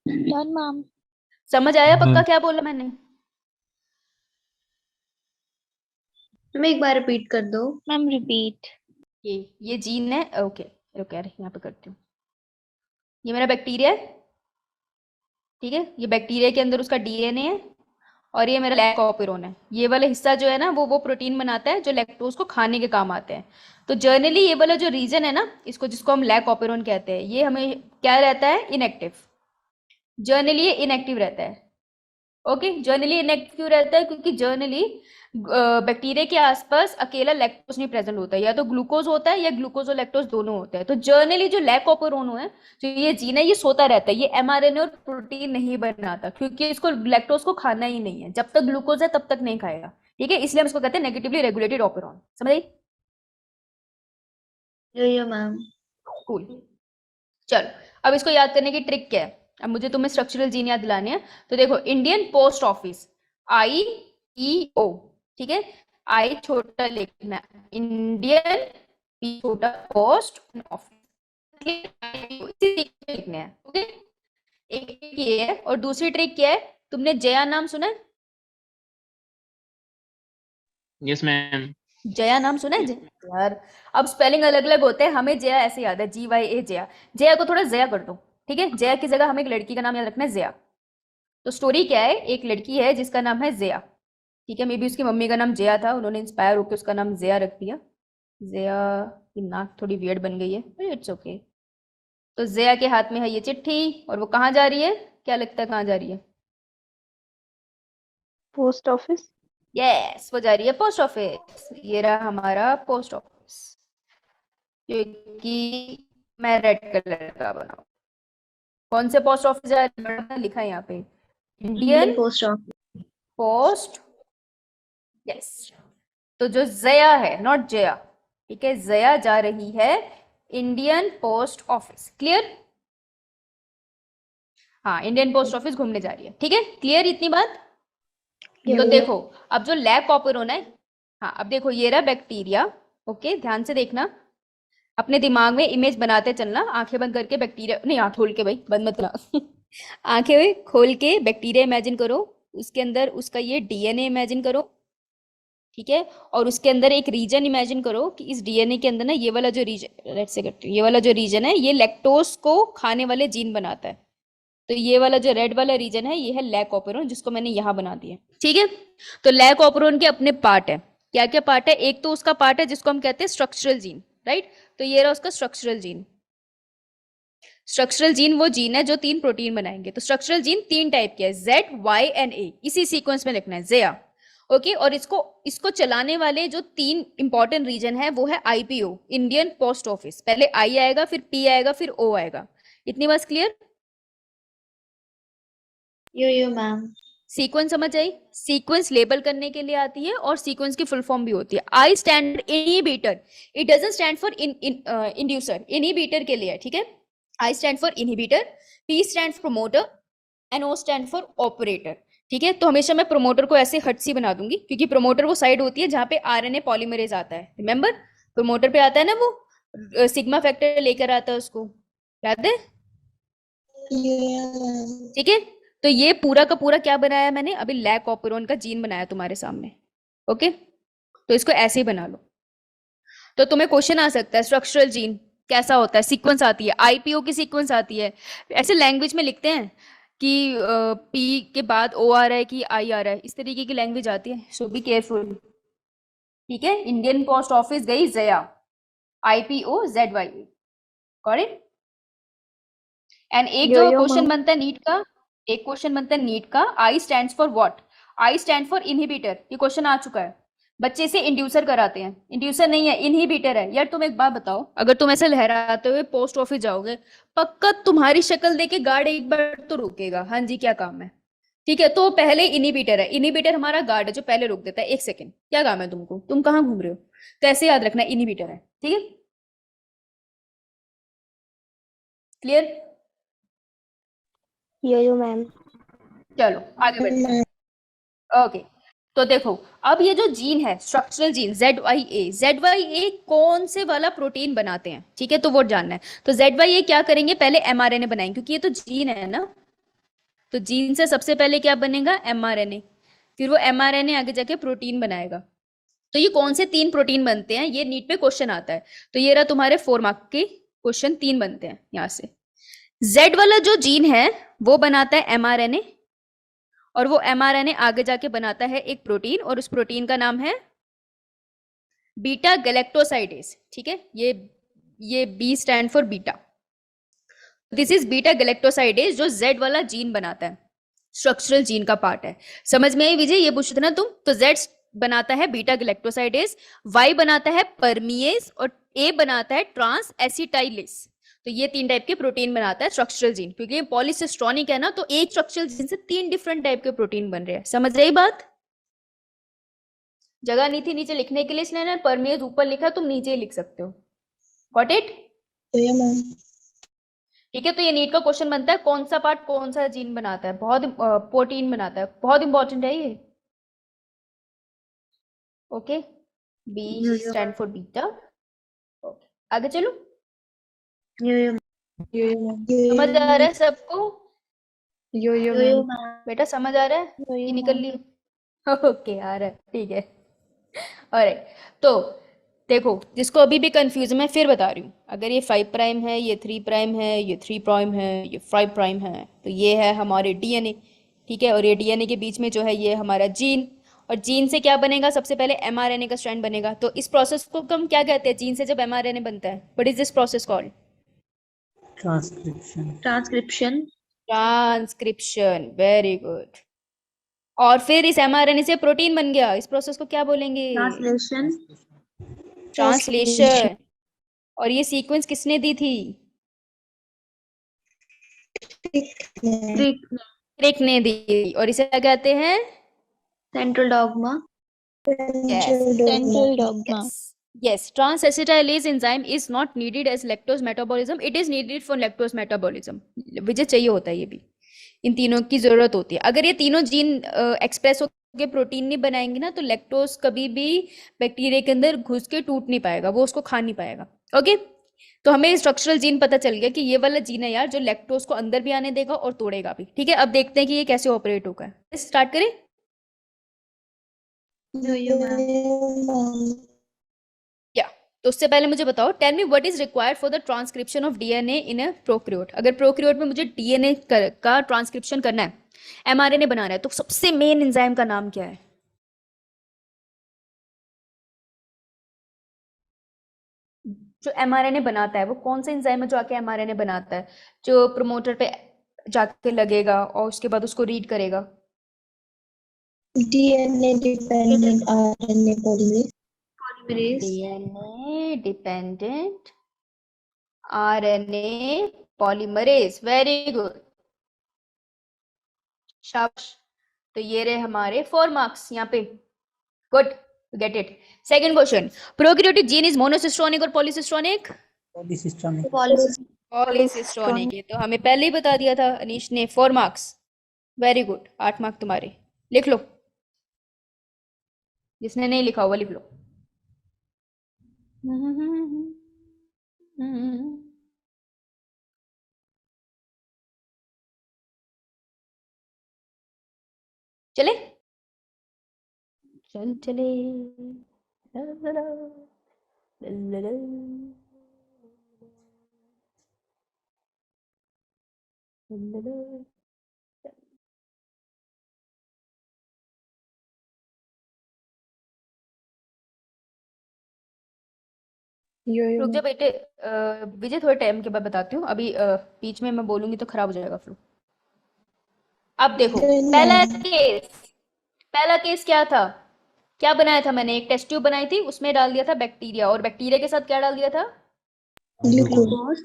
Done, ma'am. समझ आया पक्का Done. क्या बोला मैंने? तुम एक बार रिपीट कर दो। Ma'am, repeat. ये जीन है, ओके ओके, अरे यहाँ पे करती हूँ। ये मेरा बैक्टीरिया है, ठीक है। ये बैक्टीरिया के अंदर उसका डीएनए है और ये मेरा लैक ऑपरॉन है। ये वाला हिस्सा जो है ना वो प्रोटीन बनाता है जो लैक्टोज को खाने के काम आते हैं। तो जर्नली ये वाला जो रीजन है ना, जिसको हम लैक ऑपरॉन कहते हैं, ये हमें क्या रहता है, इनएक्टिव। जर्नली ये इनएक्टिव रहता है। ओके, जर्नली इनएक्टिव क्यों रहता है? क्योंकि जर्नली बैक्टीरिया के आसपास अकेला लैक्टोज नहीं प्रेजेंट होता है, या तो ग्लूकोज होता है या ग्लूकोज और लैक्टोज दोनों होते हैं। तो जर्नली जो लैक ऑपरॉन है, जो ये जीन है, ये सोता रहता है, ये एमआरएनए और प्रोटीन नहीं बनाता, क्योंकि इसको लैक्टोज को खाना ही नहीं है। जब तक ग्लूकोज है तब तक नहीं खाएगा, ठीक है। इसलिए हम इसको कहते हैं नेगेटिवली रेगुलेटेड ऑपरॉन। समझ आई? यो मैम। कूल। चलो, अब इसको याद करने की ट्रिक क्या है? अब मुझे तुम्हें स्ट्रक्चरल जीन याद दिलाने हैं। तो देखो, इंडियन पोस्ट ऑफिस, IEO, ठीक है। आई छोटा लिखना, इंडियन पी छोटा, पोस्ट ऑफिस लिखने हैं, ओके। एक ट्रिक ये है, और दूसरी ट्रिक क्या है? तुमने जया नाम सुना है? Yes ma'am. जया नाम सुना है यार? अब स्पेलिंग अलग अलग होते हैं, हमें जया ऐसे याद है, GYA जया। जया को थोड़ा जया कर दो, ठीक है। जया की जगह हमें एक लड़की का नाम याद रखना है, जया। तो स्टोरी क्या है, एक लड़की है जिसका नाम है जया, ठीक है। मे बी उसकी मम्मी का नाम जया था, उन्होंने इंस्पायर होकर उसका नाम जया रख दिया। जया की नाक थोड़ी वियर्ड बन गई है, इट्स ओके। तो जया के हाथ में है ये चिट्ठी, और वो कहाँ जा रही है? क्या लगता है कहाँ जा रही है? Post office. यस, वो जा रही है पोस्ट ऑफिस। ये रहा हमारा पोस्ट ऑफिस, जो कि मैं रेड कलर का बनाऊं। कौन से पोस्ट ऑफिस जा रही है? लिखा है यहाँ पे, Indian post office. Post, yes. तो जो जया है, नॉट जया, ठीक है, जया जा रही है इंडियन पोस्ट ऑफिस। क्लियर? हाँ, इंडियन पोस्ट ऑफिस घूमने जा रही है, ठीक है। क्लियर इतनी बात? तो देखो, अब जो लैक ऑपरॉन है, हाँ, अब देखो ये रहा बैक्टीरिया, ओके। ध्यान से देखना, अपने दिमाग में इमेज बनाते चलना। आंखें बंद करके बैक्टीरिया, नहीं आंख खोल के, भाई बंद मत ना आंखें खोल के बैक्टीरिया इमेजिन करो, उसके अंदर उसका ये डीएनए इमेजिन करो, ठीक है। और उसके अंदर एक रीजन इमेजिन करो कि इस डीएनए के अंदर ना ये वाला जो रीजन, लेट्स से करती हूँ, ये वाला जो रीजन है ये लैक्टोज को खाने वाले जीन बनाता है। तो ये वाला जो रेड वाला रीजन है ये है लैक ऑपरॉन, जिसको मैंने यहाँ बना दिया, ठीक है। तो लैक ऑपरॉन के अपने पार्ट है, क्या क्या पार्ट है? एक तो उसका पार्ट है जिसको हम कहते हैं स्ट्रक्चरल जीन, राइट। तो ये रहा उसका स्ट्रक्चरल जीन। स्ट्रक्चरल जीन वो जीन है जो 3 प्रोटीन बनाएंगे। तो स्ट्रक्चरल जीन 3 टाइप के हैं, Z, Y and A, इसी सीक्वेंस में लिखना है, जया, ओके। और इसको चलाने वाले जो 3 इंपॉर्टेंट रीजन है वो है IPO, इंडियन पोस्ट ऑफिस। पहले I आएगा, फिर P आएगा, फिर O आएगा। इतनी बात क्लियर? यो मैम। सीक्वेंस समझ आई? सीक्वेंस लेबल करने के लिए आती है और सीक्वेंस की फुल फॉर्म भी होती है। I stand inhibitor, it doesn't stand for inducer, inhibitor के लिए, ठीक है। I stand for inhibitor, P stand for promoter and O stand for operator, ठीक है। तो हमेशा मैं प्रोमोटर को ऐसे हट सी बना दूंगी, क्योंकि प्रोमोटर वो साइड होती है जहां पे RNA पॉलीमरेज आता है। रिमेंबर, प्रोमोटर पे आता है ना वो सिग्मा फैक्टर लेकर आता है, उसको याद है, ठीक है। तो ये पूरा का पूरा क्या बनाया मैंने अभी? लैक ऑपरॉन का जीन बनाया तुम्हारे सामने, ओके। तो इसको ऐसे ही बना लो। तो तुम्हें क्वेश्चन आ सकता है स्ट्रक्चरल जीन कैसा होता है, सीक्वेंस आती है, IPO की सीक्वेंस आती है, ऐसे लैंग्वेज में लिखते हैं कि P के बाद O आ रहा है कि I आ रहा है, इस तरीके की लैंग्वेज आती है। सो बी केयरफुल, ठीक है। इंडियन पोस्ट ऑफिस गई Jaya, IPO ZYA, got it. And एक जो क्वेश्चन बनता है नीट का, एक क्वेश्चन बनता है नीट का, I stands for what? I stand for inhibitor, ये क्वेश्चन आ चुका है। बच्चे से इंड्यूसर कराते हैं, इंड्यूसर नहीं है, इनहिबिटर है। यार तुम एक बात बताओ, अगर तुम ऐसे लहराते हुए पोस्ट ऑफिस जाओगे, पक्का तुम्हारी शक्ल देख के गार्ड एक बार तो रुकेगा, हाँ जी क्या काम है, ठीक है। तो पहले इनहिबिटर है, इनहिबिटर हमारा गार्ड है जो पहले रोक देता है। एक सेकंड, क्या काम है तुमको, तुम कहाँ घूम रहे हो, कैसे याद रखना, इनहिबिटर है, ठीक है, क्लियर। Yo-yo, ma'am. चलो आगे बढ़ते हैं। ओके, तो देखो, अब ये जो जीन है, स्ट्रक्चरल जीन ZYA कौन से वाला प्रोटीन बनाते हैं, ठीक है, तो वो जानना है। तो ZYA क्या करेंगे, पहले mRNA बनाएंगे, क्योंकि ये तो जीन है ना, तो जीन से सबसे पहले क्या बनेगा, mRNA, फिर वो mRNA आगे जाके प्रोटीन बनाएगा। तो ये कौन से 3 प्रोटीन बनते हैं, ये नीट पे क्वेश्चन आता है। तो ये रहा तुम्हारे 4 मार्क के क्वेश्चन, 3 बनते हैं यहाँ से। Z वाला जो जीन है वो बनाता है mRNA, और वो mRNA आगे जाके बनाता है एक प्रोटीन, और उस प्रोटीन का नाम है बीटा गैलेक्टोसाइडेज, ठीक है, ये B stand for beta, this is beta galactosidase जो Z वाला जीन बनाता है, स्ट्रक्चरल जीन का पार्ट है। समझ में आई विजय, ये पूछ रहे थे ना तुम, तो Z बनाता है बीटा गैलेक्टोसाइडेज, Y बनाता है परमिएज, और A बनाता है ट्रांस एसिटाइलेज। तो ये 3 टाइप के प्रोटीन बनाता है स्ट्रक्चरल जीन, क्योंकि ये पॉलीसिस्ट्रॉनिक है ना, तो एक स्ट्रक्चरल जीन से 3 डिफरेंट टाइप के प्रोटीन बन रहे हैं। समझ रही बात, जगह नहीं थी नीचे लिखने के लिए, इसलिए ना परमिएज ऊपर लिखा, तुम नीचे ही लिख सकते हो, गॉट इट, ठीक है। तो ये नीट का क्वेश्चन बनता है, कौन सा पार्ट कौन सा जीन बनाता है, बहुत प्रोटीन बनाता है, बहुत इंपॉर्टेंट है ये, okay. B stand for beta, okay आगे चलो, Yo-yo, समझ आ रहा है सबको, Yo-yo, yo-yo, ma'am. ma'am. बेटा समझ आ रहा है Yo-yo, कि निकल ma'am. ली, ओके आ रहा है, ठीक है, ऑलराइट। तो देखो, जिसको अभी भी कंफ्यूज है, मैं फिर बता रही हूँ, अगर ये 5 प्राइम है, ये 3 प्राइम है, ये 3 प्राइम है, ये 5 प्राइम है, तो ये है हमारे डीएनए, ठीक है, और ये डीएनए के बीच में जो है ये हमारा जीन, और जीन से क्या बनेगा, सबसे पहले एमआरएनए का स्ट्रैंड बनेगा। तो इस प्रोसेस को हम क्या कहते हैं, जीन से जब एमआरएनए बनता है, what is this process called, transcription. Transcription. Transcription, very good. और फिर इस एमआरएनए से प्रोटीन बन गया, इस प्रोसेस को क्या बोलेंगे, Translation. ट्रांसलेशन। और ये सीक्वेंस किसने दी थी, Crick. क्रिक ने दी, और इसे क्या कहते हैं, Central dogma. Central dogma. yes, trans-acetylase enzyme is not needed as lactose metabolism, it is needed for lactose metabolism। विजय चाहिए होता है ये भी, इन तीनों की जरूरत होती है। अगर ये तीनों जीन एक्सप्रेस होकर प्रोटीन नहीं बनाएंगे ना, तो लैक्टोज कभी भी बैक्टीरिया के अंदर घुस के टूट नहीं पाएगा, वो उसको खा नहीं पाएगा, ओके। तो हमें स्ट्रक्चरल जीन पता चल गया कि ये वाला जीन है यार जो लैक्टोज को अंदर भी आने देगा और तोड़ेगा भी, ठीक है। अब देखते हैं कि ये कैसे ऑपरेट होगा, स्टार्ट करें। Yo-yo, ma'am. या तो उससे पहले मुझे बताओ, tell me what is required for the transcription of DNA in a prokaryote. अगर प्रोकैरियोट में मुझे डीएनए का ट्रांसक्रिप्शन करना है, एमआरएनए बनाना है, तो सबसे मेन एंजाइम का नाम क्या है, जो एमआरएनए बनाता है, वो कौन सा एंजाइम है जो आके एमआरएनए बनाता है, जो प्रोमोटर पे जाके लगेगा और उसके बाद उसको रीड करेगा, DNA dependent RNA polymerase. Polymerase. DNA dependent RNA polymerase, very good, शाबाश। तो ये रहे हमारे 4 मार्क्स यहाँ पे, good, get it. Second question, prokaryotic gene is monocistronic और पॉलीसिस्टोनिक, पॉलीसिस्टोनिक। पॉलीसिस्टोनिक, ये तो हमें पहले ही बता दिया था अनीश ने, 4 मार्क्स, वेरी गुड, 8 मार्क तुम्हारे, लिख लो, जिसने नहीं लिखा हुआ लिख लो। चले चल चले, ला ला ला, ला ला ला। ला ला। Yo-yo, रुक जा ma'am. बेटे, विजय थोड़े टाइम के बाद बताती हूँ, अभी बीच में मैं बोलूंगी तो खराब हो जाएगा फ्लो। अब देखो, पहला केस क्या था, क्या बनाया था मैंने? एक टेस्ट ट्यूब बनाई थी, उसमें डाल दिया था बैक्टीरिया, और बैक्टीरिया के साथ क्या डाल दिया था? Glucose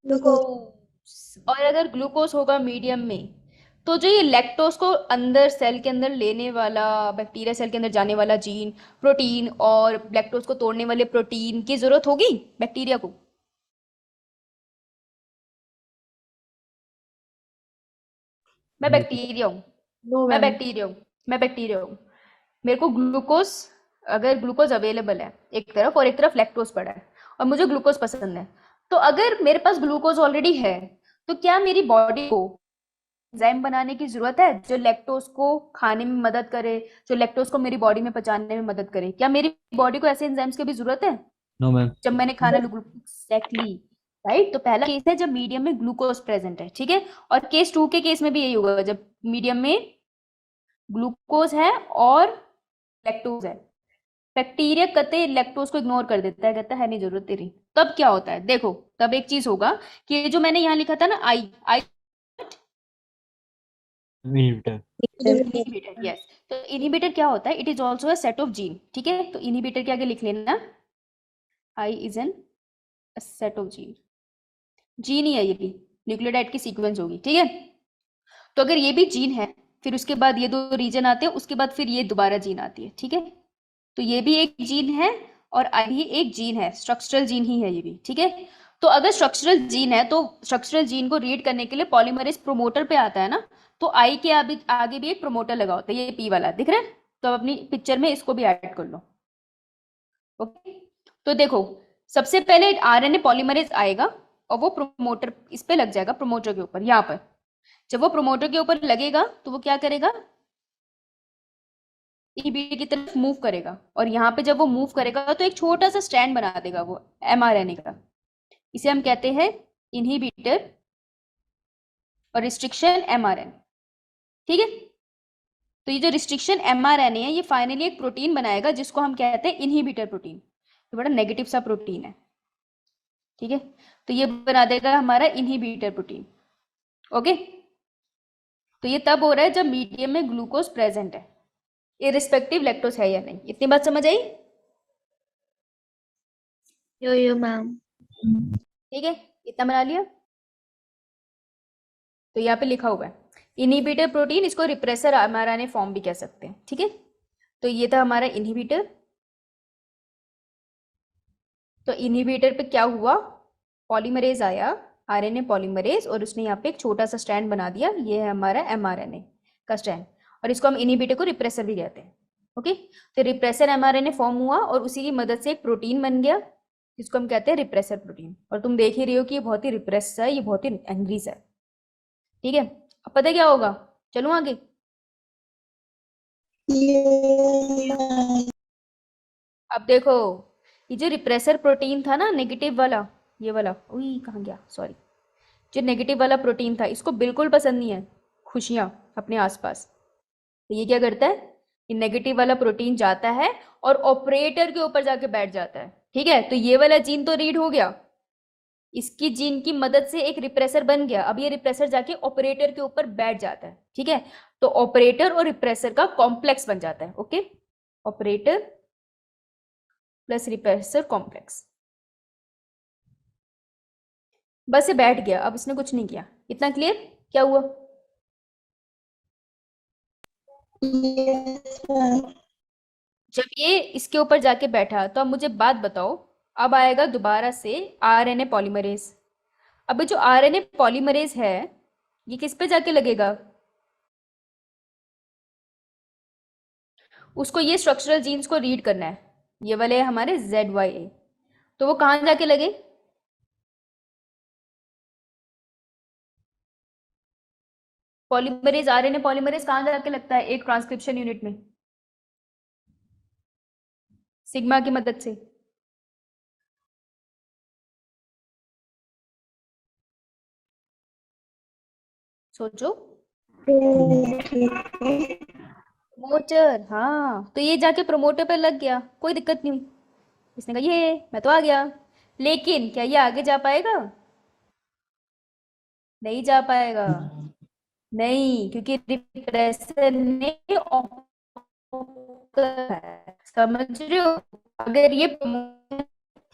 glucose. और अगर ग्लूकोज होगा मीडियम में, तो जो ये लैक्टोज को अंदर सेल के अंदर लेने वाला, बैक्टीरिया सेल के अंदर जाने वाला जीन, प्रोटीन, और लैक्टोज को तोड़ने वाले प्रोटीन की जरूरत होगी बैक्टीरिया को? मैं बैक्टीरिया हूँ, नो मैं मैम बैक्टीरिया हूँ, मैं बैक्टीरिया हूँ। मेरे को ग्लूकोज, अगर ग्लूकोज अवेलेबल है एक तरफ और एक तरफ लैक्टोज पड़ा है, और मुझे ग्लूकोज पसंद है, तो अगर मेरे पास ग्लूकोज ऑलरेडी है, तो क्या मेरी बॉडी को एंजाइम बनाने की जरूरत है जो लैक्टोज को खाने में मदद करे, जो लैक्टोज को मेरी बॉडी में पचाने में मदद करे? क्या मेरी बॉडी को ऐसे एंजाइम्स की भी जरूरत है नो मैम। जब मैंने खाना एग्जैक्टली राइट? तो पहला केस है जब मीडियम में ग्लूकोज प्रेजेंट है, ठीक है। और केस 2 के केस में भी यही होगा, जब मीडियम में ग्लूकोज है और लैक्टोज है। बैक्टीरिया कतई लैक्टोज को इग्नोर कर देता है, कहता है नहीं जरूरत तेरी। तब क्या होता है देखो, तब एक चीज होगा कि ये जो मैंने यहाँ लिखा था ना, I I inhibitor. Inhibitor, yes. तो इनहिबिटर क्या होता है? It is also a set of gene, ठीक है। तो इनहिबिटर के आगे लिख लेना, I is an set of gene. Gene ही है ये भी, न्यूक्लियोटाइड की सीक्वेंस होगी, ठीक है। तो अगर ये भी जीन है, फिर उसके बाद ये 2 रीजन आते हैं, उसके बाद फिर ये दोबारा जीन आती है, ठीक है। तो ये भी एक जीन है और आई भी एक जीन है, स्ट्रक्चरल जीन ही है ये भी, ठीक है। तो अगर स्ट्रक्चरल जीन है, तो स्ट्रक्चरल जीन को रीड करने के लिए पॉलीमरेज प्रोमोटर पे आता है ना, तो आई के आगे भी एक प्रोमोटर लगा होता है, ये पी वाला दिख रहा है। तो अब अपनी पिक्चर में इसको भी ऐड कर लो, ओके। तो देखो, सबसे पहले आरएनए पॉलीमरेज आएगा और वो प्रोमोटर इस पे लग जाएगा, प्रोमोटर के ऊपर, यहाँ पर। जब वो प्रोमोटर के ऊपर लगेगा तो वो क्या करेगा? इनहिबिटर की तरफ मूव करेगा, और यहाँ पे जब वो मूव करेगा तो एक छोटा सा स्ट्रैंड बना देगा वो एमआरएनए का। इसे हम कहते हैं इनहिबिटर और रिस्ट्रिक्शन एमआरएनए, ठीक है। तो ये जो रिस्ट्रिक्शन एमआरएनए है, ये फाइनली एक प्रोटीन बनाएगा जिसको हम कहते हैं इनहिबिटर प्रोटीन। तो बड़ा नेगेटिव सा प्रोटीन है, ठीक है। तो ये बना देगा हमारा इनहिबिटर प्रोटीन, ओके। तो ये तब हो रहा है जब मीडियम में ग्लूकोज प्रेजेंट है, इरिस्पेक्टिव लैक्टोज है या नहीं। इतनी बात समझ आई? यो मैम। ठीक है, इतना बना लिया। तो यहाँ पे लिखा हुआ है इनहिबिटर प्रोटीन, इसको रिप्रेसर एमआरएनए फॉर्म भी कह सकते हैं, ठीक है। तो ये था हमारा इनहिबिटर। तो इनहिबिटर पे क्या हुआ? पॉलीमरेज आया, आरएनए पॉलीमरेज, और उसने यहाँ पे एक छोटा सा स्ट्रैंड बना दिया, ये है हमारा एमआरएनए का स्ट्रैंड, और इसको हम इनहिबिटर को रिप्रेसर भी कहते हैं, ओके। तो रिप्रेसर एमआरएनए फॉर्म हुआ और उसी की मदद से एक प्रोटीन बन गया जिसको हम कहते हैं रिप्रेसर प्रोटीन। और तुम देख ही रही हो कि ये बहुत ही रिप्रेस है, ये बहुत ही एंग्री है, ठीक है। अब पता क्या होगा? चलूं आगे? अब देखो, ये जो रिप्रेसर प्रोटीन था ना, नेगेटिव वाला, ये वाला, उई कहाँ गया, सॉरी, जो नेगेटिव वाला प्रोटीन था, इसको बिल्कुल पसंद नहीं है खुशियां अपने आसपास। तो ये क्या करता है? ये नेगेटिव वाला प्रोटीन जाता है और ऑपरेटर के ऊपर जाके बैठ जाता है, ठीक है। तो ये वाला जीन तो रीड हो गया, इसकी जीन की मदद से एक रिप्रेसर बन गया। अब ये रिप्रेसर जाके ऑपरेटर के ऊपर बैठ जाता है, ठीक है। तो ऑपरेटर और रिप्रेसर का कॉम्प्लेक्स बन जाता है, okay. Operator plus repressor complex, बस ये बैठ गया, अब इसने कुछ नहीं किया। इतना क्लियर? क्या हुआ? जब ये इसके ऊपर जाके बैठा, तो अब मुझे बात बताओ, अब आएगा दोबारा से आरएनए पॉलीमरेज। अब जो आरएनए पॉलीमरेज है, ये किस पे जाके लगेगा? उसको ये स्ट्रक्चरल जीन्स को रीड करना है, ये वाले हमारे ZYA। तो वो कहाँ जाके लगे? पॉलीमरेज, आरएनए पॉलीमरेज कहाँ जाके लगता है एक ट्रांसक्रिप्शन यूनिट में? सिग्मा की मदद से। सोचो। प्रमोटर, हाँ। तो ये जाके प्रमोटर पे लग गया, कोई दिक्कत नहीं हुई। इसने कहा ये मैं तो आ गया, लेकिन क्या ये आगे जा पाएगा? नहीं जा पाएगा, नहीं, क्योंकि रिप्रेसर ने है, समझ रहे हो? अगर ये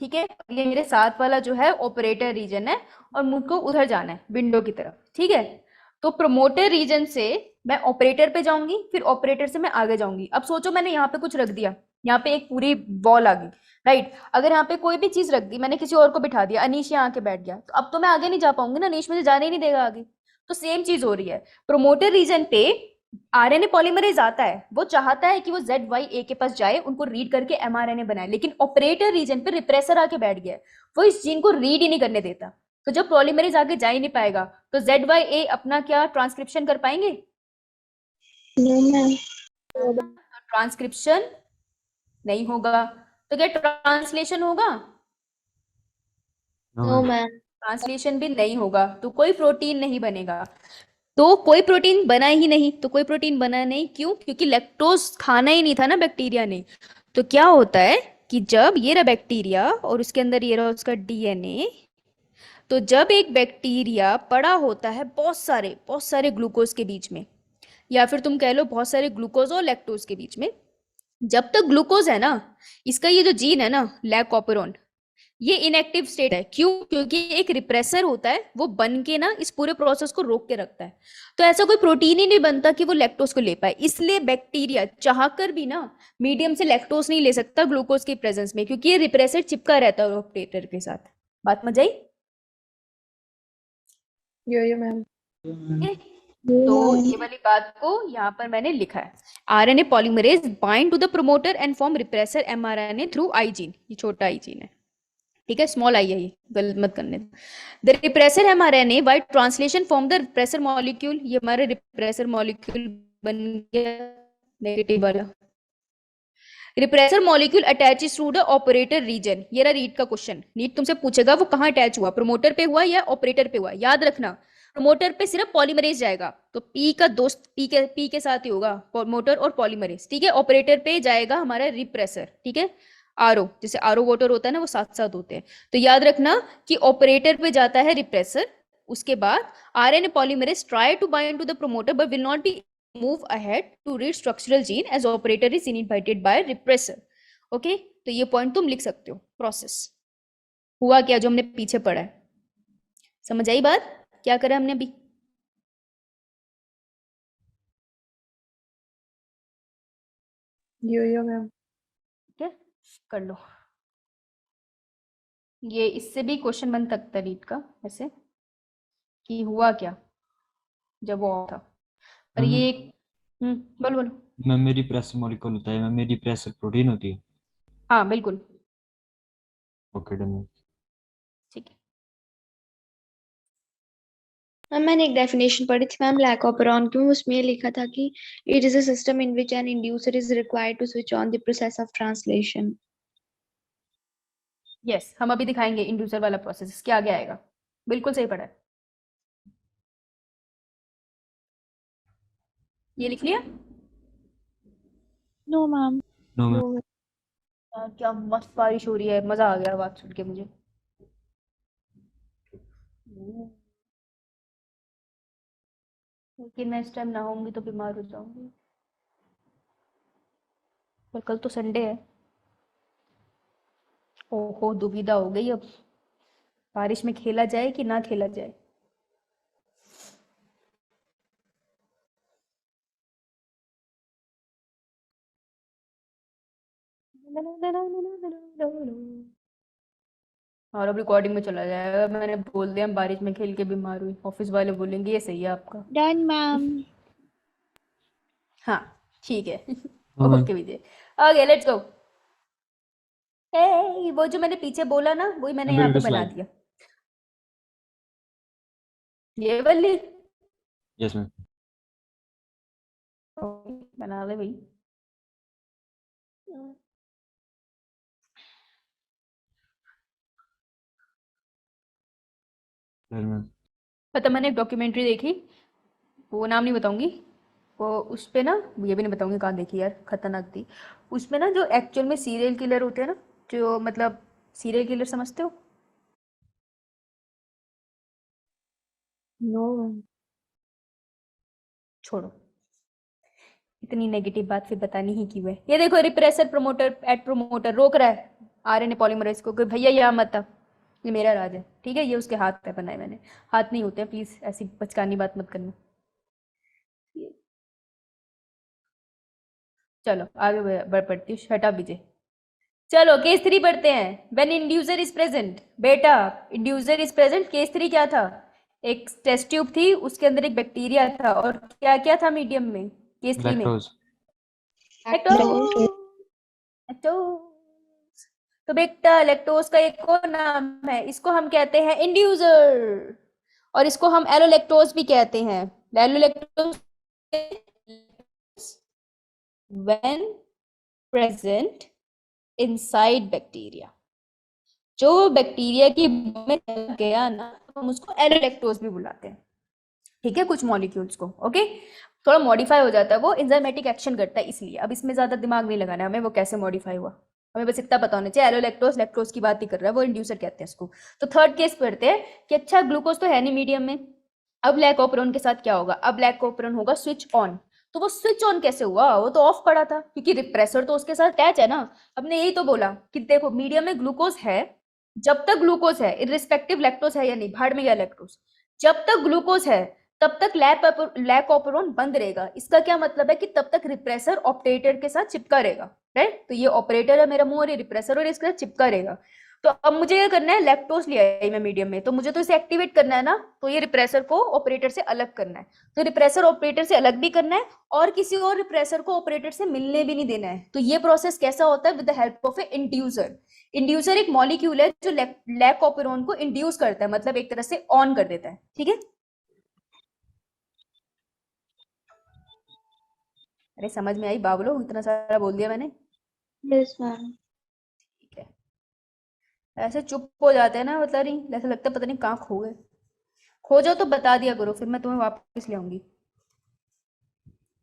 ठीक है, ये मेरे साथ वाला जो है ऑपरेटर रीजन है और मुझको उधर जाना है विंडो की तरफ, ठीक है? तो प्रमोटर रीजन से मैं ऑपरेटर पे जाऊंगी, फिर ऑपरेटर से मैं आगे जाऊंगी। अब सोचो मैंने यहाँ पे कुछ रख दिया, यहाँ पे एक पूरी वॉल आ गई, राइट? अगर यहाँ पे कोई भी चीज रख दी, मैंने किसी और को बिठा दिया, अनीश यहाँ आके बैठ गया, तो अब तो मैं आगे नहीं जा पाऊंगी ना, अनीश मुझे जाने ही नहीं देगा आगे। तो सेम चीज हो रही है प्रोमोटर रीजन पे। आरएनए पॉलीमरेज आता है, वो चाहता है कि वो जेड वाई ए के पास जाए, उनको रीड करके एमआरएनए बनाए, लेकिन ऑपरेटर रीजन पे रिप्रेसर आके बैठ गया है, वो इस जीन को रीड ही नहीं करने देता। तो जब पॉलीमरेज आगे जा ही नहीं पाएगा, तो जेड वाई ए अपना क्या ट्रांसक्रिप्शन कर पाएंगे? No ma'am. ट्रांसक्रिप्शन नहीं होगा, तो क्या ट्रांसलेशन होगा? No No, ma'am. ma'am. Translation भी नहीं होगा, तो कोई प्रोटीन नहीं बनेगा। तो कोई प्रोटीन बना ही नहीं, तो कोई प्रोटीन बना नहीं, क्यों? क्योंकि लैक्टोज खाना ही नहीं था ना बैक्टीरिया ने। तो क्या होता है कि जब ये रहा बैक्टीरिया और उसके अंदर ये रहा उसका डीएनए, तो जब एक बैक्टीरिया पड़ा होता है बहुत सारे ग्लूकोज के बीच में, या फिर तुम कह लो बहुत सारे ग्लूकोज और लैक्टोज के बीच में, जब तक ग्लूकोज है ना, इसका ये जो जीन है ना लैकोपेरोन, ये इनएक्टिव स्टेट है। क्यों? क्योंकि एक रिप्रेसर होता है, वो बन के ना इस पूरे प्रोसेस को रोक के रखता है। तो ऐसा कोई प्रोटीन ही नहीं बनता कि वो लैक्टोज को ले पाए, इसलिए बैक्टीरिया चाहकर भी ना मीडियम से लैक्टोज नहीं ले सकता ग्लूकोज के प्रेजेंस में, क्योंकि ये रिप्रेसर चिपका रहता है ऑपरेटर के साथ। बात समझ आई? Yo, ma'am. ठीक है? तो ये वाली बात को यहाँ पर मैंने लिखा है, RNA polymerase bind to the promoter and form repressor mRNA through I gene. ये छोटा आई जीन है, ठीक है, स्मॉल आई है, ये गलत मत करने। The repressor mRNA by translation form the repressor molecule, ये हमारा रिप्रेसर मॉलिक्यूल बन गया नेगेटिव वाला। Repressor molecule attaches to the operator region. ये रहा रीड का क्वेश्चन, नीट तुमसे पूछेगा वो कहाँ अटैच हुआ, प्रोमोटर पे हुआ या ऑपरेटर पे हुआ। याद रखना प्रोमोटर पे सिर्फ पॉलीमरेज जाएगा, तो पी का दोस्त पी के साथ ही होगा, प्रोमोटर और पॉलीमरेज, ठीक है? ऑपरेटर पे जाएगा हमारा रिप्रेसर, ठीक है? आरओ, जैसे आरओ वाटर होता है ना, वो साथ साथ होते हैं। तो याद रखना कि ऑपरेटर पे जाता है रिप्रेसर, उसके बाद RNA polymerase try to bind to the promoter but will not be move ahead to read structural gene as operator is inhibited by repressor. Okay, तो ये पॉइंट तुम लिख सकते हो। प्रोसेस हुआ क्या जो हमने पीछे पढ़ा है, समझ आई बात? क्या करा हमने अभी? Yo, ma'am. ठीक है, कर लो। ये इससे भी क्वेश्चन बन सकता है रीड का ऐसे, कि हुआ क्या जब वो था, पर ये बोलो बोलो। मैम मेरी प्रेस मॉलिक्यूल होता है, मैम मेरी प्रेस प्रोटीन होती है। हाँ बिल्कुल, ओके डन। ठीक है। मैम मैंने एक डेफिनेशन पढ़ी थी मैम लैकोपेरॉन की, उसमें ये लिखा था कि it is a system in which an inducer is required to switch on the process of translation. Yes, हम अभी दिखाएंगे इंड्यूसर वाला प्रोसेस, इसके आगे आएगा। बिल्कुल सही पढ़ा है, ये लिख लिया? No ma'am. No ma'am. यार क्या मस्त बारिश हो रही है, मजा आ गया बात सुन के मुझे। लेकिन मैं इस टाइम नहाऊंगी तो बीमार हो जाऊंगी, पर कल तो संडे है। ओहो, दुविधा हो गई अब, बारिश में खेला जाए कि ना खेला जाए। और अब रिकॉर्डिंग में चला जाएगा, मैंने बोल दिया बारिश में खेल के बीमार हुई, ऑफिस वाले बोलेंगे ये सही है आपका। Done ma'am. हाँ ठीक है। No ma'am. Okay Vijay, okay let's go. ए वो जो मैंने पीछे बोला ना, वही मैंने यहाँ पे बना दिया, ये वाली। Yes ma'am. बना ले भाई। Done ma'am. पता मैंने एक डॉक्यूमेंट्री देखी, वो नाम नहीं बताऊंगी, वो उस पे ना, ये भी नहीं बताऊंगी कहाँ देखी यार, खतरनाक थी। उसमें ना जो एक्चुअल में सीरियल किलर होते हैं ना, जो मतलब सीरियल किलर समझते हो? No ma'am. छोड़ो, इतनी नेगेटिव बात फिर बतानी ही क्यों है? ये देखो, रिप्रेसर प्रोमोटर एट प्रोमोटर रोक रहा है आरएनए पॉलीमरेज को कि भैया यहाँ मत आ। ये मेरा राज है, ठीक है? ये उसके हाथ पे बनाए मैंने, हाथ नहीं होते हैं, प्लीज ऐसी बचकानी बात मत करना। चलो आगे बढ़ पड़ती हूँ, हटा विजय। चलो केस 3 पढ़ते हैं। व्हेन इंड्यूसर इज प्रेजेंट, बेटा इंड्यूसर इज प्रेजेंट, केस 3 क्या था? एक टेस्ट ट्यूब थी, उसके अंदर एक बैक्टीरिया था, और क्या क्या था मीडियम में केस 3 में? लैक्टोज। लैक्टोज। लैक्टोज। तो बेटा लैक्टोज का एक और नाम है, इसको हम कहते हैं इंड्यूसर, और इसको हम एलोलैक्टोज भी कहते हैं। एलोलैक्टोज व्हेन प्रेजेंट इनसाइड बैक्टीरिया, जो बैक्टीरिया की में गया ना, तो हम उसको एलोलैक्टोज भी बुलाते हैं, ठीक है? कुछ मॉलिक्यूल्स को, ओके, थोड़ा मॉडिफाई हो जाता है, वो एंजाइमेटिक एक्शन करता है इसलिए। अब इसमें ज्यादा दिमाग नहीं लगाना है हमें वो कैसे मॉडिफाई हुआ, हमें बस इतना पता होना चाहिए एलोलैक्टोज लैक्टोज की बात ही कर रहा है, वो इंड्यूसर कहते हैं इसको। तो थर्ड केस पढ़ते हैं कि अच्छा ग्लूकोज तो है नहीं मीडियम में, अब लैकोपेरोन के साथ क्या होगा? अब लैकोपेरोन होगा स्विच ऑन। तो वो स्विच ऑन कैसे हुआ? वो तो ऑफ पड़ा था, क्योंकि रिप्रेसर तो उसके साथ अटैच है ना। हमने यही तो बोला कि देखो मीडियम में ग्लूकोज है, जब तक ग्लूकोज है, इररिस्पेक्टिव लैक्टोज है या नहीं, भाड़ में गया लैक्टोज, जब तक ग्लूकोज है तब तक लैकोपेरोन बंद रहेगा। इसका क्या मतलब है कि तब तक रिप्रेसर ऑपरेटर के साथ चिपका रहेगा, राइट? तो ये ऑपरेटर है मेरा मुंह, और ये रिप्रेसर, और इसके साथ चिपका रहेगा। तो अब मुझे ये करना है, लैक्टोज लिया है मैं मीडियम में, तो मुझे तो इसे एक्टिवेट करना है ना, तो ये रिप्रेसर को ऑपरेटर से अलग करना है। तो रिप्रेसर ऑपरेटर से अलग भी करना है, और किसी और रिप्रेसर को ऑपरेटर से मिलने भी नहीं देना है। तो ये प्रोसेस कैसा होता है? With the help of A inducer. Inducer एक मॉलिक्यूल है जो लैकोपेरोन को इंड्यूस करता है, मतलब एक तरह से ऑन कर देता है, ठीक है? अरे समझ में आई बाबलो? इतना सारा बोल दिया मैंने। Yes, ma'am. ठीक है, ऐसे चुप हो जाते हैं ना, पता नहीं, ऐसा लगता है पता नहीं कहाँ खो गए। खो जाओ तो बता दिया करो, फिर मैं तुम्हें वापस ले आऊंगी।